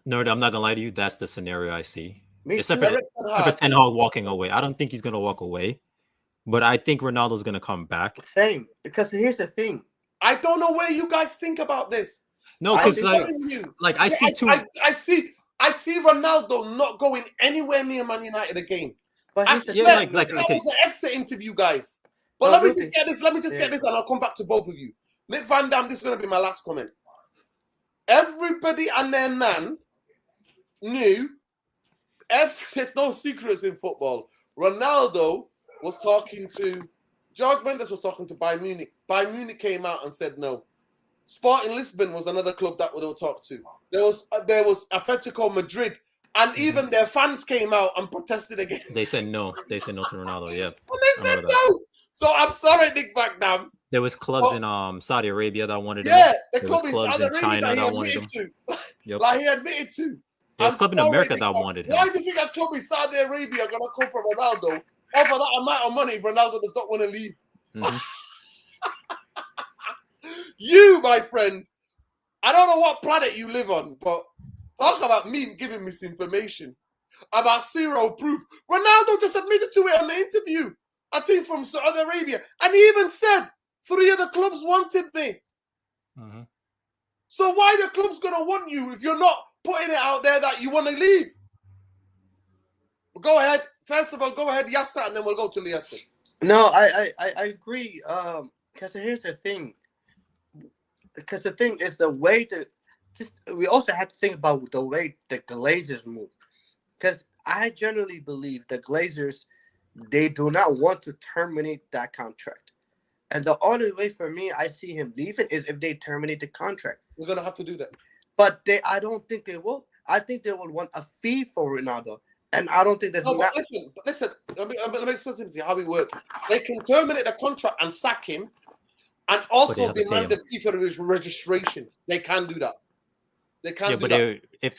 No, I'm not gonna lie to you. That's the scenario I see. Me Except too. for Ten Hag walking away. I don't think he's gonna walk away, but I think Ronaldo's gonna come back. Same, because here's the thing. I don't know where you guys think about this. No, because I see Ronaldo not going anywhere near Man United again. But I here's the swear, thing. that was the exit interview, guys. But No, let me really. just get this. Let me just get this, and I'll come back to both of you. Nick Van Dam, this is going to be my last comment. Everybody and their nan knew. There's no secrets in football. Ronaldo was talking to George Mendes was talking to Bayern Munich. Bayern Munich came out and said no. Sporting Lisbon was another club that would have talked to. There was Atletico Madrid, and even their fans came out and protested against. They said no. They said no to Ronaldo. Yeah. And they said no. So I'm sorry, Nick Van Dam. There was clubs in Saudi Arabia that wanted him. Yeah, the There club was in clubs Saudi in China Arabia that wanted him. Yep. Like he admitted to. There's I'm a club in sorry, America Nick that Van- wanted him. Why do you think a club in Saudi Arabia gonna come for Ronaldo? Over that amount of money, if Ronaldo does not want to leave. Mhm. You, my friend, I don't know what planet you live on, but talk about me giving misinformation about zero proof. Ronaldo just admitted to it on the interview. A team from Saudi Arabia, and he even said 3 other clubs wanted me. Mhm. So why the club's gonna want you if you're not putting it out there that you want to leave? Go ahead. First of all, go ahead, Yassa, and then we'll go to Liasa. No, I agree. Because here's the thing. Because the thing is the way we also have to think about the way the Glazers move. Because I generally believe the Glazers, they do not want to terminate that contract. And the only way for me I see him leaving is if they terminate the contract. We're gonna have to do that. But I don't think they will. I think they will want a fee for Ronaldo. And I don't think there's No, not. but listen. Let me explain to you how it works. They can terminate the contract and sack him, and also have to pay demand him. the fee for his registration. They can do that. They can Yeah, do but that. if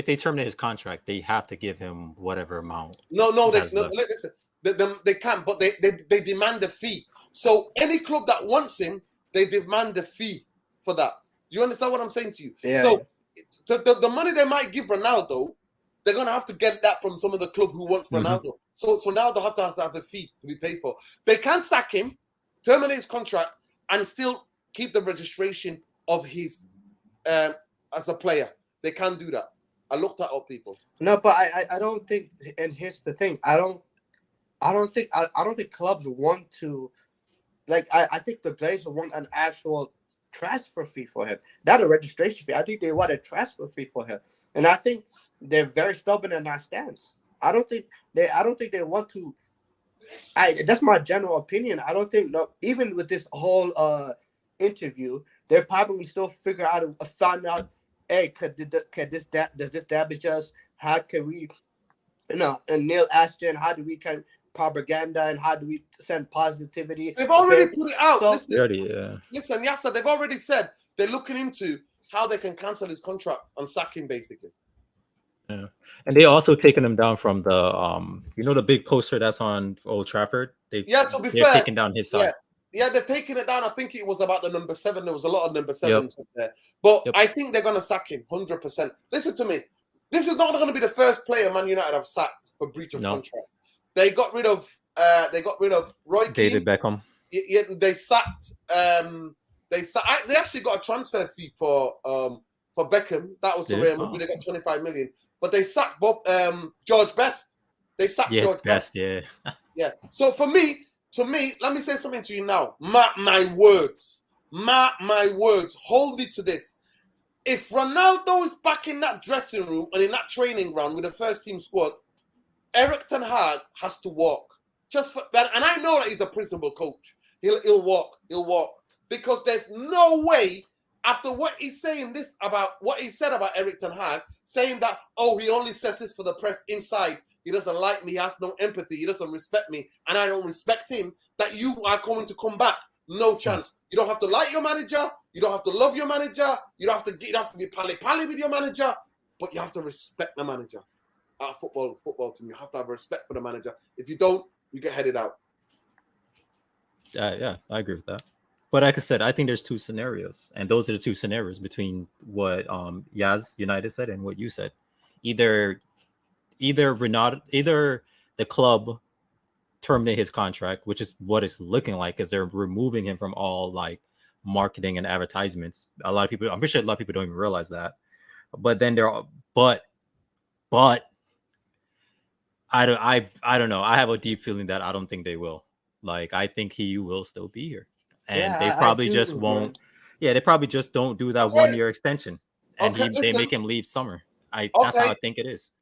they terminate his contract, they have to give him whatever amount. No, has left. listen. They can, but they demand the fee. So any club that wants him, they demand the fee for that. Do you understand what I'm saying to you? Yeah. So the money they might give Ronaldo, they're gonna have to get that from some of the club who wants Ronaldo. So Ronaldo has to have a fee to be paid for. They can sack him, terminate his contract, and still keep the registration of his as a player. They can do that. I looked that up, people. No, but I don't think. And here's the thing. I don't think clubs want to. Like I think the Glazers want an actual transfer fee for him, not a registration fee. I think they want a transfer fee for him, and I think they're very stubborn in that stance. I don't think they want to. That's my general opinion. I don't think even with this whole interview, they're probably still figure out find out, hey, does this damage us? How can we, and Neil Ashton, how do we kind of propaganda and how do we send positivity? They've already put it out. So, Listen, Yasser, they've already said they're looking into how they can cancel his contract and sack him, basically. Yeah, and they also taken him down from the the big poster that's on Old Trafford. To be they're fair, taking down his side. Yeah, they're taking it down. I think it was about the number 7. There was a lot of number 7s up there, but I think they're going to sack him 100%. Listen to me. This is not going to be the first player Man United have sacked for breach of contract. They got rid of Roy David Beckham. Yeah, they sacked. They actually got a transfer fee for Beckham. That was to Real Madrid. They got 25 million. But they sacked George Best. They sacked George Best. Yeah. Yeah. So to me, let me say something to you now. Mark my words. Hold me to this. If Ronaldo is back in that dressing room and in that training ground with the first team squad, Erik ten Hag has to walk. And I know that he's a principal coach. He'll walk. Because there's no way, after what he's saying what he said about Erik ten Hag, saying that, he only says this for the press inside. He doesn't like me. He has no empathy. He doesn't respect me. And I don't respect him. That you are going to come back. No chance. You don't have to like your manager. You don't have to love your manager. You don't have to be pally with your manager. But you have to respect the manager. Football team. You have to have respect for the manager. If you don't, you get headed out. Yeah, I agree with that. But like I said, I think there's two scenarios, and those are the two scenarios between what Yaz United said and what you said. Either the club terminate his contract, which is what it's looking like, because they're removing him from all like marketing and advertisements. I'm pretty sure a lot of people don't even realize that. But then but I don't know. I have a deep feeling that I don't think they will. Like, I think he will still be here. And they probably just won't. Yeah, they probably just don't do that 1-year extension, and they make him leave summer. That's how I think it is.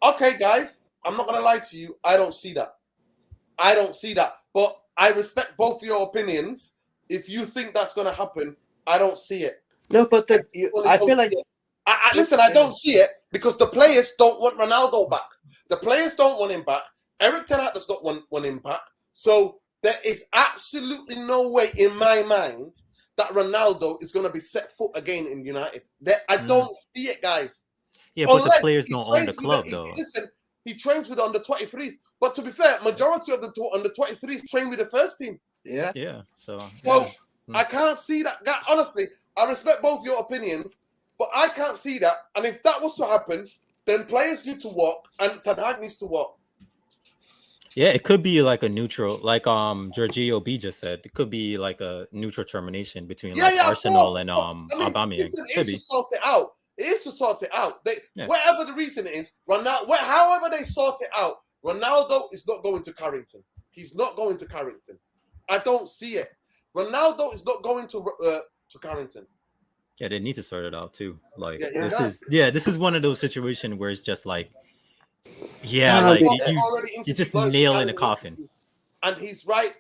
Okay, guys, I'm not gonna lie to you. I don't see that. But I respect both your opinions. If you think that's gonna happen, I don't see it. No, but I feel like listen. I don't see it because the players don't want Ronaldo back. The players don't want him back. Erik ten Hag does not want him back. So there is absolutely no way in my mind that Ronaldo is going to be set foot again in United. I don't see it, guys. Yeah, but the players don't own the club, though. Listen, he trains with the under-23s. But to be fair, majority of the under-23s train with the first team. Yeah. Yeah. So I can't see that. Honestly, I respect both your opinions, but I can't see that. And if that was to happen, then players need to walk and Ten Hag needs to walk. Yeah, it could be like a neutral, like Giorgio B just said. It could be like a neutral termination between Arsenal and Aubameyang. Listen, it is to sort it out. It is to sort it out. Whatever the reason is, however they sort it out, Ronaldo is not going to Carrington. He's not going to Carrington. I don't see it. Ronaldo is not going to Carrington. Yeah, they need to sort it out too. Like this is one of those situations where it's just like, you just nail in a coffin. And he's right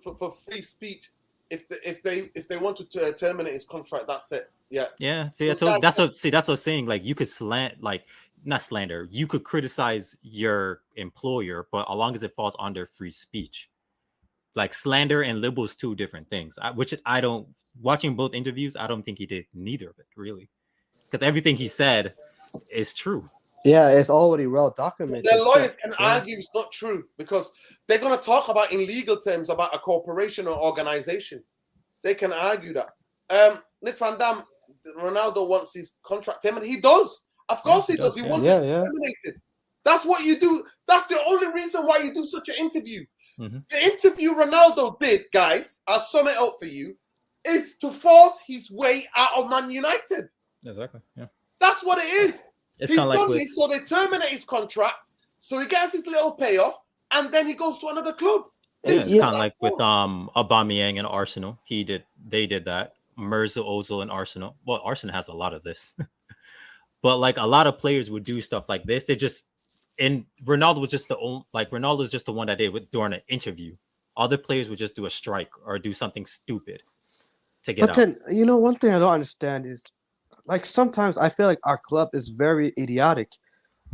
for free speech. If they wanted to terminate his contract, that's it. Yeah. Yeah. See, that's what I'm saying. Like, you could not slander. You could criticize your employer, but as long as it falls under free speech. Like, slander and libel is two different things. Watching both interviews, I don't think he did neither of it, really. Because everything he said is true. Yeah, it's already well documented. Their lawyers can argue it's not true because they're going to talk about in legal terms about a corporation or organization. They can argue that. Nick Van Dam, Ronaldo wants his contract terminated. He does. Of course he does. He wants it terminated. That's what you do. That's the only reason why you do such an interview. Mm-hmm. The interview Ronaldo did, guys, I'll sum it up for you, is to force his way out of Man United. Exactly. Yeah. That's what it is. It's kind of like so they terminate his contract, so he gets his little payoff, and then he goes to another club. It's kind of like with Aubameyang and Arsenal. They did that. Mesut Ozil and Arsenal. Well, Arsenal has a lot of this, but like a lot of players would do stuff like this. Ronaldo was just Ronaldo's just the one that did it during an interview. Other players would just do a strike or do something stupid. to get But out. then, one thing I don't understand is, like, sometimes I feel like our club is very idiotic.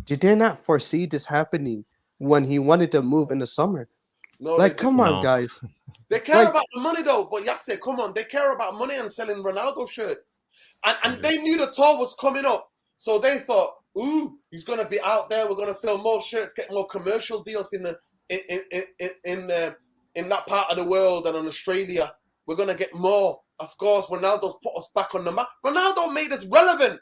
Did they not foresee this happening when he wanted to move in the summer? No, Like, they come didn't. on, No. guys. They care Like- about the money though, but Yassir, come on, they care about money and selling Ronaldo shirts. And they knew the tour was coming up. So they thought, ooh, he's gonna be out there, we're gonna sell more shirts, get more commercial deals in that part of the world and in Australia. We're gonna get more. Of course, Ronaldo's put us back on the map. Ronaldo made us relevant.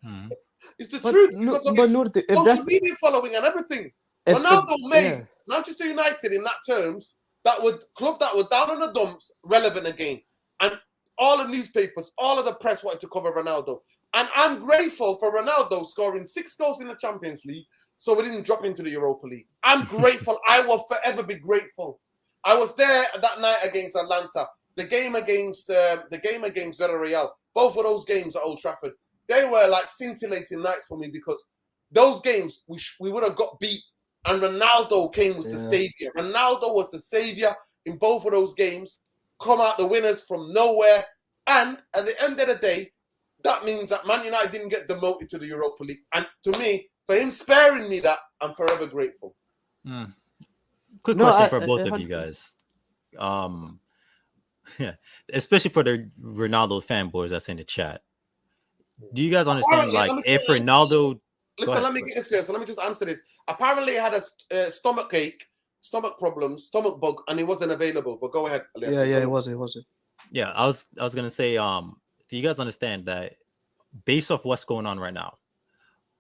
Mhm. It's the But truth. no, Because of but his no, if social that's media following and everything. if, Ronaldo made yeah. Manchester United in that terms, that would club that were down in the dumps, relevant again. And all the newspapers, all of the press wanted to cover Ronaldo. And I'm grateful for Ronaldo scoring 6 goals in the Champions League, so we didn't drop into the Europa League. I'm grateful. I will forever be grateful. I was there that night against Atlanta. The game against Villarreal. Both of those games at Old Trafford. They were like scintillating nights for me because those games we would have got beat. And Ronaldo was the savior. Ronaldo was the savior in both of those games. Come out the winners from nowhere. And at the end of the day, that means that Man United didn't get demoted to the Europa League. And to me, for him sparing me that, I'm forever grateful. Quick No, question I- for both I- of you guys. Yeah, especially for the Ronaldo fanboys that's in the chat. Do you guys understand? Apparently, Like, let me if tell you- Ronaldo, Listen, let me get this here. So let me just answer this. Apparently, he had a stomach ache, stomach problems, stomach bug, and he wasn't available. But go ahead, Elias. Yeah, it wasn't. yeah, I was gonna say, do you guys understand that based off what's going on right now,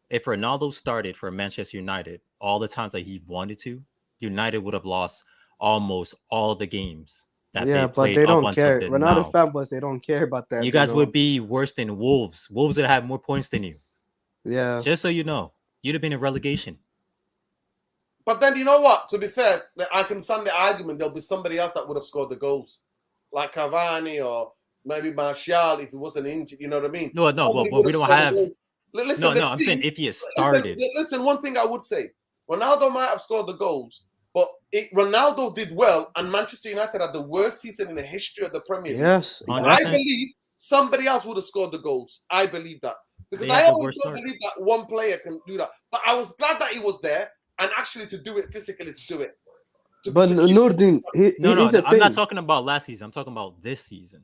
if Ronaldo started for Manchester United all the times that he wanted to, United would have lost almost all the games that Yeah, they but played they up don't until care. then Ronaldo now. fanboys, they don't care about that. You guys would be worse than Wolves. Wolves would have more points than you. Yeah. Just so you know, you'd have been in relegation. But then you know what? To be fair, I can stand the argument. There'll be somebody else that would have scored the goals, like Cavani or maybe Martial if he wasn't injured. You know what I mean? No, Somebody but would we don't scored the have. goals. Listen, the I'm saying team- if he had started. Listen, one thing I would say: Ronaldo might have scored the goals, but Ronaldo did well, and Manchester United had the worst season in the history of the Premier League. Yes. Hundred I percent. believe somebody else would have scored the goals. I believe that. Because They I had the always worst don't start. believe that one player can do that. But I was glad that he was there and actually to do it physically, to do it. But Nordin, here's the I'm thing. not talking about last season. I'm talking about this season.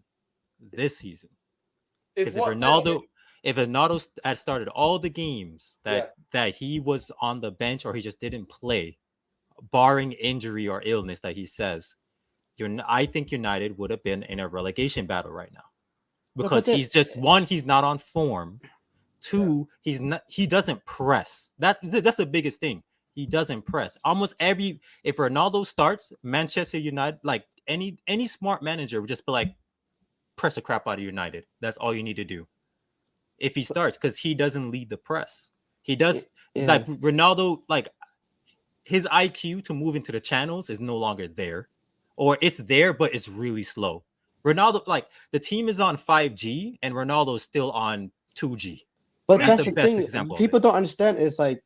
This season. Because if Ronaldo had started all the games that he was on the bench or he just didn't play, barring injury or illness that he says, I think United would have been in a relegation battle right now. Because he's just, one, he's not on form. Two, he doesn't press. That's the biggest thing. He doesn't press. If Ronaldo starts, Manchester United, like any smart manager would just be like, press the crap out of United. That's all you need to do. If he starts, because he doesn't lead the press. He does, like Ronaldo, like his IQ to move into the channels is no longer there. Or it's there, but it's really slow. Ronaldo, like the team is on 5G and Ronaldo is still on 2G. But That's that's the the best thing. example of People it. don't understand. It's like,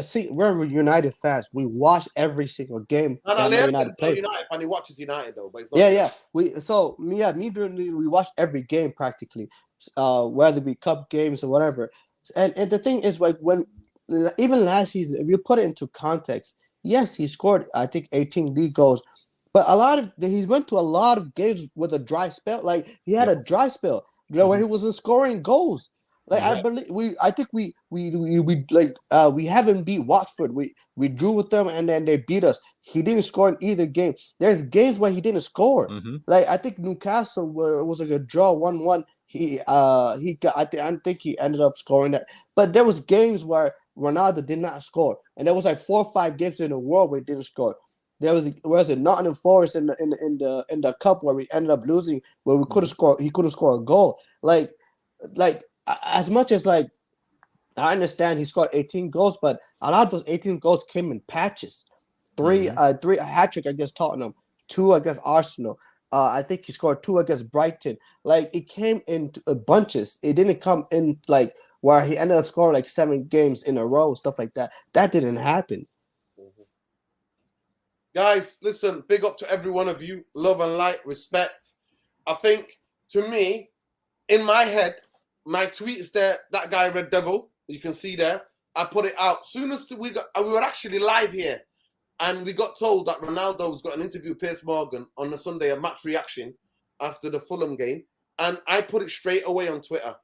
see, we're United fans. We watch every single game that Man United play. And he watches United though, but Yeah. Me personally, we watch every game practically, whether it be cup games or whatever. And the thing is, like even last season, if you put it into context, yes, he scored I think 18 league goals, but he went to a lot of games with a dry spell. Like he had a dry spell, where he wasn't scoring goals. Like I believe we haven't beat Watford. We drew with them and then they beat us. He didn't score in either game. There's games where he didn't score. Like I think Newcastle where it was like a draw 1-1. I think he ended up scoring that. But there was games where Ronaldo did not score, and there was like 4 or 5 games in a row where he didn't score. There was Nottingham Forest in the cup where we ended up losing, where we could have scored. He couldn't score a goal. Like as much as like I understand he scored 18 goals, but a lot of those 18 goals came in patches. Three a hat trick against Tottenham, 2 against Arsenal. I think he scored 2 against Brighton. Like it came in bunches. It didn't come in like where he ended up scoring like 7 games in a row, stuff like that. That didn't happen. Guys, listen, big up to every one of you. Love and light, respect. I think to me, in my head, my tweet is there. That guy, Red Devil, you can see there. I put it out. Soon as we were actually live here, and we got told that Ronaldo's got an interview with Piers Morgan on the Sunday, a match reaction after the Fulham game. And I put it straight away on Twitter.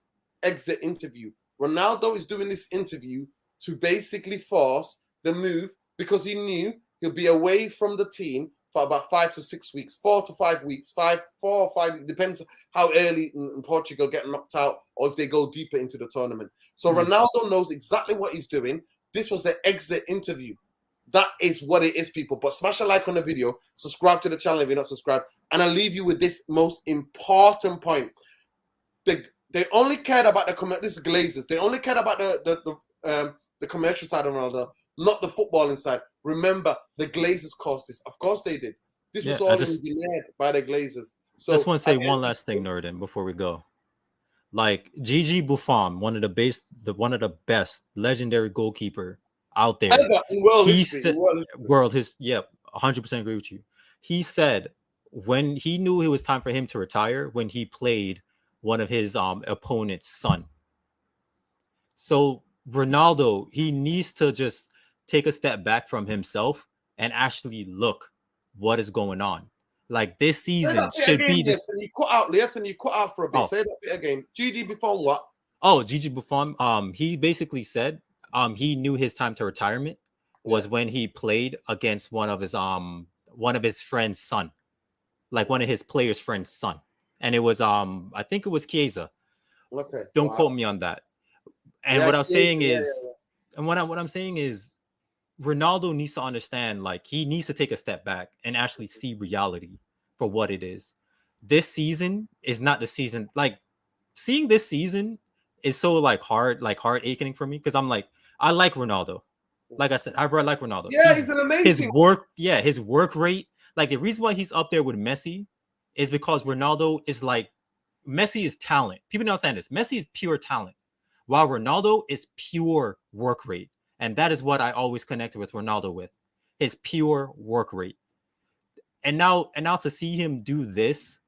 Exit interview. Ronaldo is doing this interview to basically force the move because he knew he'll be away from the team for about 5 to 6 weeks, 4 to 5 weeks, 4 or 5, depends how early in Portugal get knocked out or if they go deeper into the tournament. So Ronaldo knows exactly what he's doing. This was the exit interview. That is what it is, people. But smash a like on the video, subscribe to the channel if you're not subscribed, and I'll leave you with this most important point. They only cared about this is Glazers. They only cared about the commercial side of Ronaldo, not the footballing side. Remember, the Glazers caused this. Of course they did. This was all engineered by the Glazers. So I just want to say one last thing, Norden, before we go. Like Gigi Buffon, one of the best legendary goalkeeper out there. He said, world his 100% agree with you. He said when he knew it was time for him to retire, when he played one of his opponent's son. So Ronaldo, he needs to just take a step back from himself and actually look what is going on. Like this season should be this. You cut out for a bit. Say that bit again. Gigi Buffon what? Oh, Gigi Buffon. He basically said he knew his time to retirement was when he played against one of his friend's son, like one of his players' friend's son, and it was I think it was Chiesa. Okay. Don't quote me on that. And what I'm saying is, and what I'm saying is, Ronaldo needs to understand, like he needs to take a step back and actually see reality for what it is. This season is not the season. Like seeing this season is so heart aching for me because I'm like, I like Ronaldo. Like I said, I like Ronaldo. Yeah, he's an amazing. His work rate. Like the reason why he's up there with Messi is because Ronaldo is like, Messi is talent. People don't understand this. Messi is pure talent, while Ronaldo is pure work rate. And that is what I always connected with Ronaldo with, his pure work rate. And now to see him do this,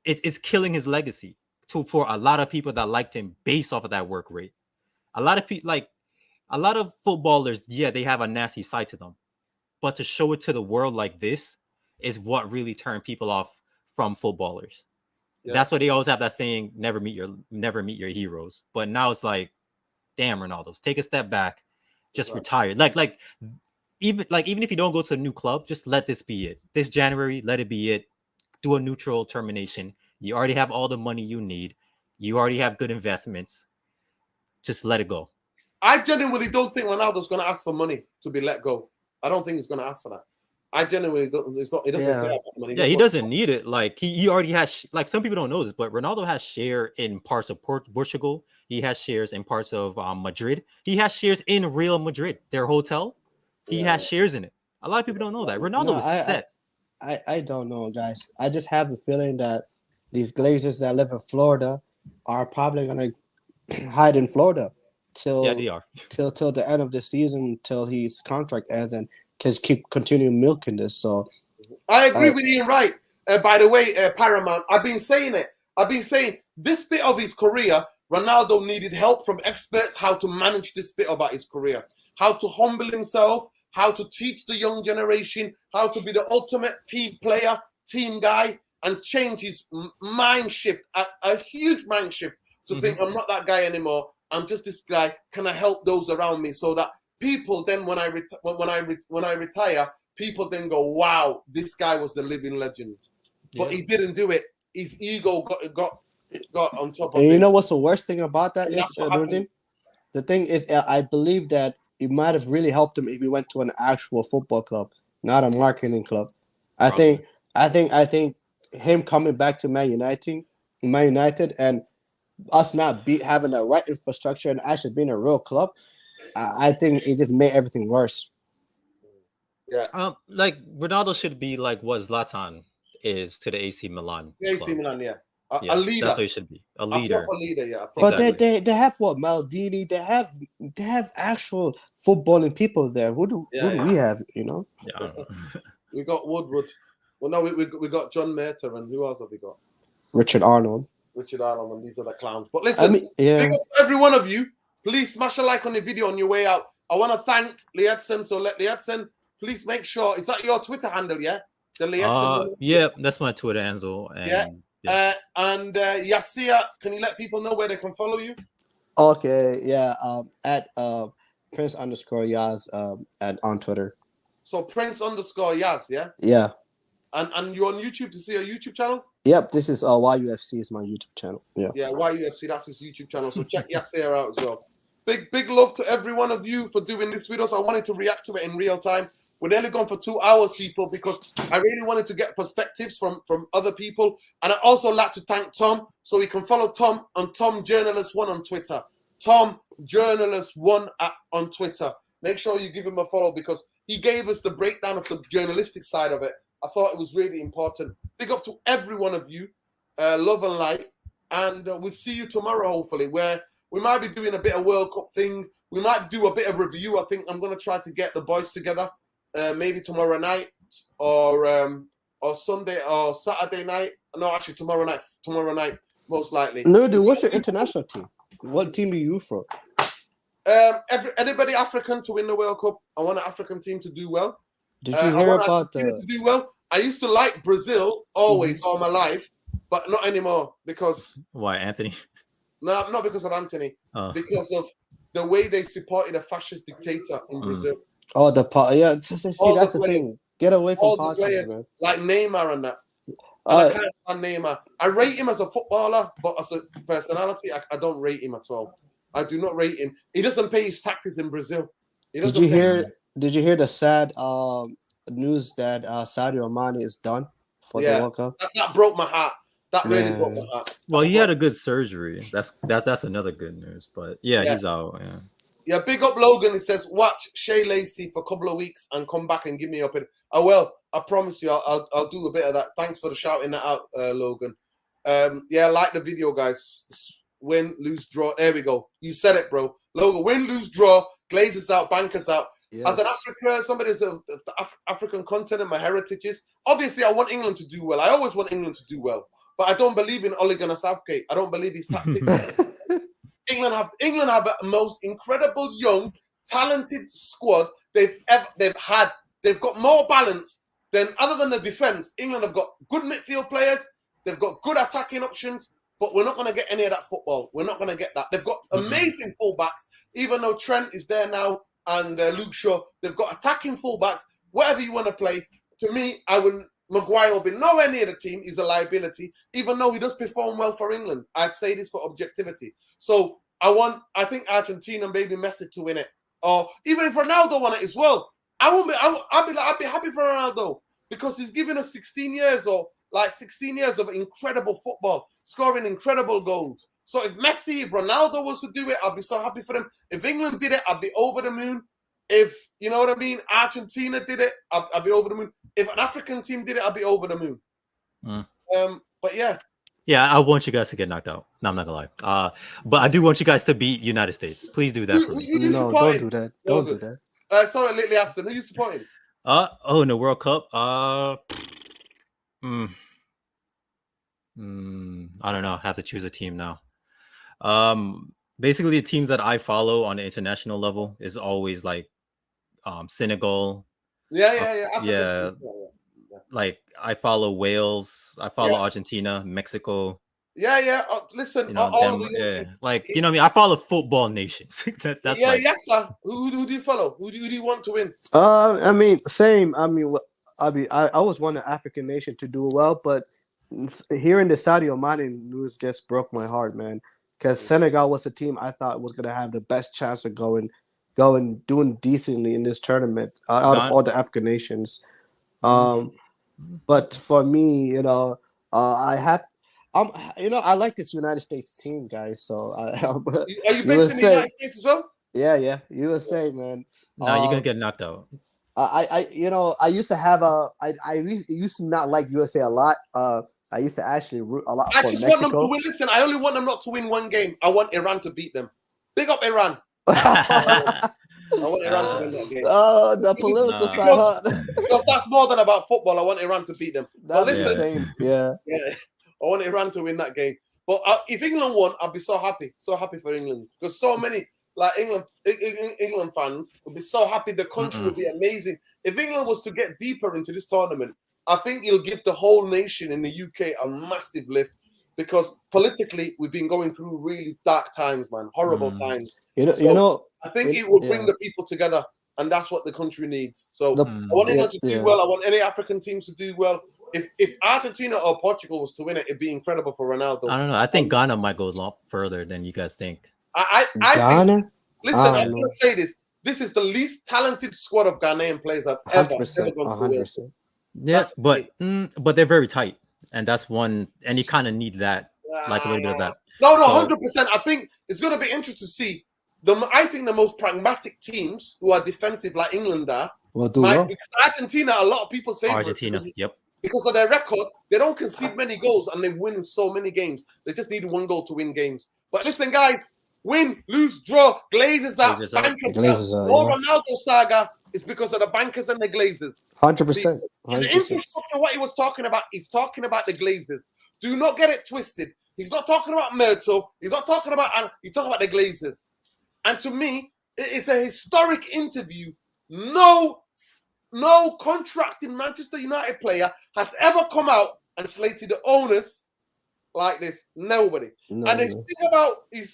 it's killing his legacy for a lot of people that liked him based off of that work rate. A lot of people, like a lot of footballers, they have a nasty side to them. But to show it to the world like this is what really turned people off from footballers. Yeah. That's why they always have that saying, never meet your heroes. But now it's like, damn, Ronaldo, take a step back. Just retire. Like even if you don't go to a new club, just let this be it. This January, let it be it. Do a neutral termination. You already have all the money you need. You already have good investments. Just let it go. I genuinely don't think Ronaldo's going to ask for money to be let go. I don't think he's going to ask for that. I genuinely don't. He doesn't care about money. He doesn't need it. Like he already has. Like some people don't know this, but Ronaldo has share in parts of Portugal. He has shares in parts of Madrid. He has shares in Real Madrid, their hotel. He has shares in it. A lot of people don't know that. Ronaldo is set. I don't know, guys. I just have the feeling that these Glazers that live in Florida are probably going to hide in Florida till they are till the end of the season, till his contract ends, and just keep continuing milking this. So I agree with Ian Wright. By the way, Paramount, I've been saying it. I've been saying this bit of his career, Ronaldo needed help from experts how to manage this bit about his career, how to humble himself, how to teach the young generation, how to be the ultimate team player, team guy, and change his mind shift, a huge mind shift to think I'm not that guy anymore. I'm just this guy. Can I help those around me so that people then when I retire, people then go, wow, this guy was the living legend. But he didn't do it. His ego got on top of it. And you know what's the worst thing about that is, the thing is, I believe that it might have really helped him if he went to an actual football club, not a marketing club. I think him coming back to Man United, and us not having the right infrastructure and actually being a real club, I think it just made everything worse. Yeah. Like Ronaldo should be like what Zlatan is to the AC Milan. AC Milan, a leader. That's what he should be. A leader. A leader, yeah. But they have what, Maldini? They have actual footballing people there. Who do we have? You know. Yeah. We got Woodward. Well, no, we got John Mehta, and who else have we got? Richard Arnold. Richard Arnold, and these are the clowns. But listen, I mean, yeah. big up to every one of you. Please smash a like on the video on your way out. I want to thank Liadson. So let Liadson, please make sure. Is that your Twitter handle? Yeah, the Liadson. Yeah, that's my Twitter handle. And, and Yasir, can you let people know where they can follow you? Okay, yeah. At Prince_Yaz on Twitter. So Prince_Yaz, yeah. Yeah. And you're on YouTube to see a YouTube channel? Yep, this is YUFC is my YouTube channel. Yeah. Yeah, YUFC, that's his YouTube channel. So check Yasir out as well. Big love to every one of you for doing this with us. I wanted to react to it in real time. We're nearly gone for 2 hours, people, because I really wanted to get perspectives from other people. And I also like to thank Tom. So we can follow Tom on Tom Journalist 1 on Twitter. Tom Journalist 1 on Twitter. Make sure you give him a follow because he gave us the breakdown of the journalistic side of it. I thought it was really important. Big up to every one of you. Love and light. And we'll see you tomorrow, hopefully, where we might be doing a bit of World Cup thing. We might do a bit of review. I think I'm going to try to get the boys together. Maybe tomorrow night or Sunday or Saturday night. No, actually tomorrow night, most likely. No, dude, what's your international team? What team do you for? Anybody African to win the World Cup. I want an African team to do well. Did you hear about to do well? I used to like Brazil always all my life, but not anymore because why Anthony? No, not because of Anthony. Because of the way they supported a fascist dictator in Brazil. Oh, that's the thing. Get away from politics, man. Like Neymar and that. I can't stand Neymar. I rate him as a footballer, but as a personality, I don't rate him at all. I do not rate him. He doesn't pay his taxes in Brazil. Did you hear the sad news that Sadio Mane is done for the World Cup? That broke my heart. That really broke my heart. Well, he had a good surgery. That's another good news. But he's out. Yeah. Yeah, big up Logan. He says, watch Shea Lacey for a couple of weeks and come back and give me up. Oh, well, I promise you, I'll do a bit of that. Thanks for the shouting that out, Logan. Like the video, guys. Win, lose, draw. There we go. You said it, bro. Logan, win, lose, draw. Glazers out, bankers out. Yes. As an African, somebody who's of the African continent, my heritage is. Obviously, I want England to do well. I always want England to do well. But I don't believe in Ole Gunnar Southgate. I don't believe his tactics. England have the most incredible young, talented squad they've had. They've got more balance than other than the defense. England have got good midfield players. They've got good attacking options, but we're not going to get any of that football. We're not going to get that. They've got amazing fullbacks, even though Trent is there now and Luke Shaw. They've got attacking fullbacks. Whatever you want to play, to me, Maguire will be nowhere near the team. He's a liability, even though he does perform well for England. I'd say this for objectivity. So I think Argentina, maybe Messi to win it, or even if Ronaldo won it as well. I'd be happy for Ronaldo because he's given us 16 years of incredible football, scoring incredible goals. So if Ronaldo was to do it, I'd be so happy for them. If England did it, I'd be over the moon. If, you know what I mean, Argentina did it, I'd be over the moon. If an African team did it, I'd be over the moon. But yeah. Yeah, I want you guys to get knocked out. No, I'm not gonna lie. But I do want you guys to beat United States. Please do that for me. No, don't do that. Don't do that. Sorry, Lately Aston. Who are you supporting? In the World Cup. I don't know. I have to choose a team now. Basically, the teams that I follow on the international level is always like Senegal. Yeah. Like I follow Wales, I follow Argentina, Mexico. Yeah. Listen, like you know what I mean. I follow football nations. That's yes, sir. Who do you follow? Who do you want to win? I mean, same. I always want an African nation to do well, but hearing the Sadio Mane news just broke my heart, man. Because Senegal was a team I thought was gonna have the best chance of doing decently in this tournament out of all the African nations. But for me, I like this United States team, guys. So are you based in the United States as well? Yeah, USA, man. No, you're gonna get knocked out. I used to not like USA a lot. I used to actually root a lot for Mexico. Want them to win. Listen, I only want them not to win one game. I want Iran to beat them. Big up Iran. I want Iran to win that game. Oh, the political side. Because that's more than about football. I want Iran to beat them. That's the same. Yeah. I want Iran to win that game. But if England won, I'd be so happy for England, because so many like England fans would be so happy. The country would be amazing. If England was to get deeper into this tournament, I think it'll give the whole nation in the UK a massive lift, because politically we've been going through really dark times, man, horrible times. You know, I think it will bring the people together, and that's what the country needs. So I want England to do well. I want any African teams to do well. If Argentina or Portugal was to win it, it'd be incredible for Ronaldo. I don't know. I think Ghana might go a lot further than you guys think. I Ghana? think, listen, I'm going to say this. This is the least talented squad of Ghanaian players I've ever 100%. Yes, but they're very tight, and that's one. And you kind of need that, like a little bit of that. No, 100%. I think it's going to be interesting to see. I think the most pragmatic teams who are defensive, like England, because Argentina, a lot of people's favorite. Argentina, because of their record, they don't concede many goals and they win so many games. They just need one goal to win games. But listen, guys, win, lose, draw, Glazers out, bankers out. More Ronaldo saga is because of the bankers and the Glazers. 100%. And the infrastructure, what he was talking about, he's talking about the Glazers. Do not get it twisted. He's not talking about Myrtle. He's not talking about, he's talking about the Glazers. And to me, it's a historic interview. No contracting Manchester United player has ever come out and slated the owners like this. Nobody. And his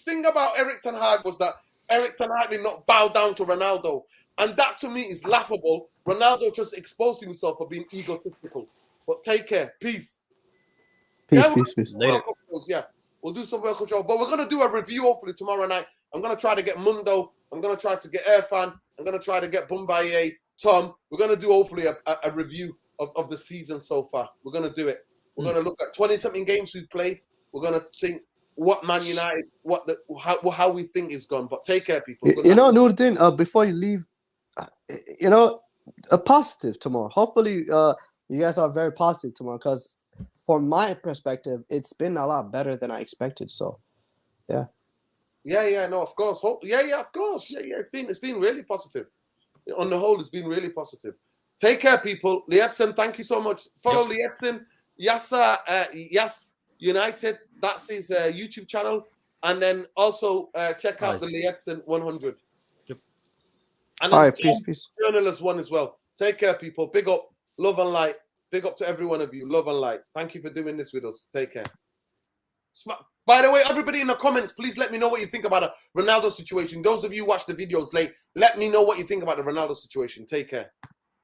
thing about Erik ten Hag was that Erik ten Hag did not bow down to Ronaldo. And that to me is laughable. Ronaldo just exposed himself for being egotistical. But take care. Peace. Peace. Later. Yeah, we'll do some World Cup show. But we're going to do a review hopefully tomorrow night. I'm going to try to get Mundo. I'm going to try to get Irfan. I'm going to try to get Bumbaye, Tom. We're going to do hopefully a review of the season so far. We're going to do it. We're going to look at 20-something games we've played. We're going to think what Man United, how we think is gone. But take care, people. Noordin, before you leave, a positive tomorrow. Hopefully, you guys are very positive tomorrow, because from my perspective, it's been a lot better than I expected. So, yeah. Yeah, no, of course. Of course. Yeah. It's been really positive. On the whole, it's been really positive. Take care, people. Lietsen, thank you so much. Follow Lietsen. Yes United. That's his YouTube channel. And then also check out the Lietsen 100. Yep. And all right, peace. Journalist one as well. Take care, people. Big up, love and light. Big up to every one of you. Love and light. Thank you for doing this with us. Take care. By the way, everybody in the comments, please let me know what you think about the Ronaldo situation. Those of you who watch the videos late, let me know what you think about the Ronaldo situation. Take care.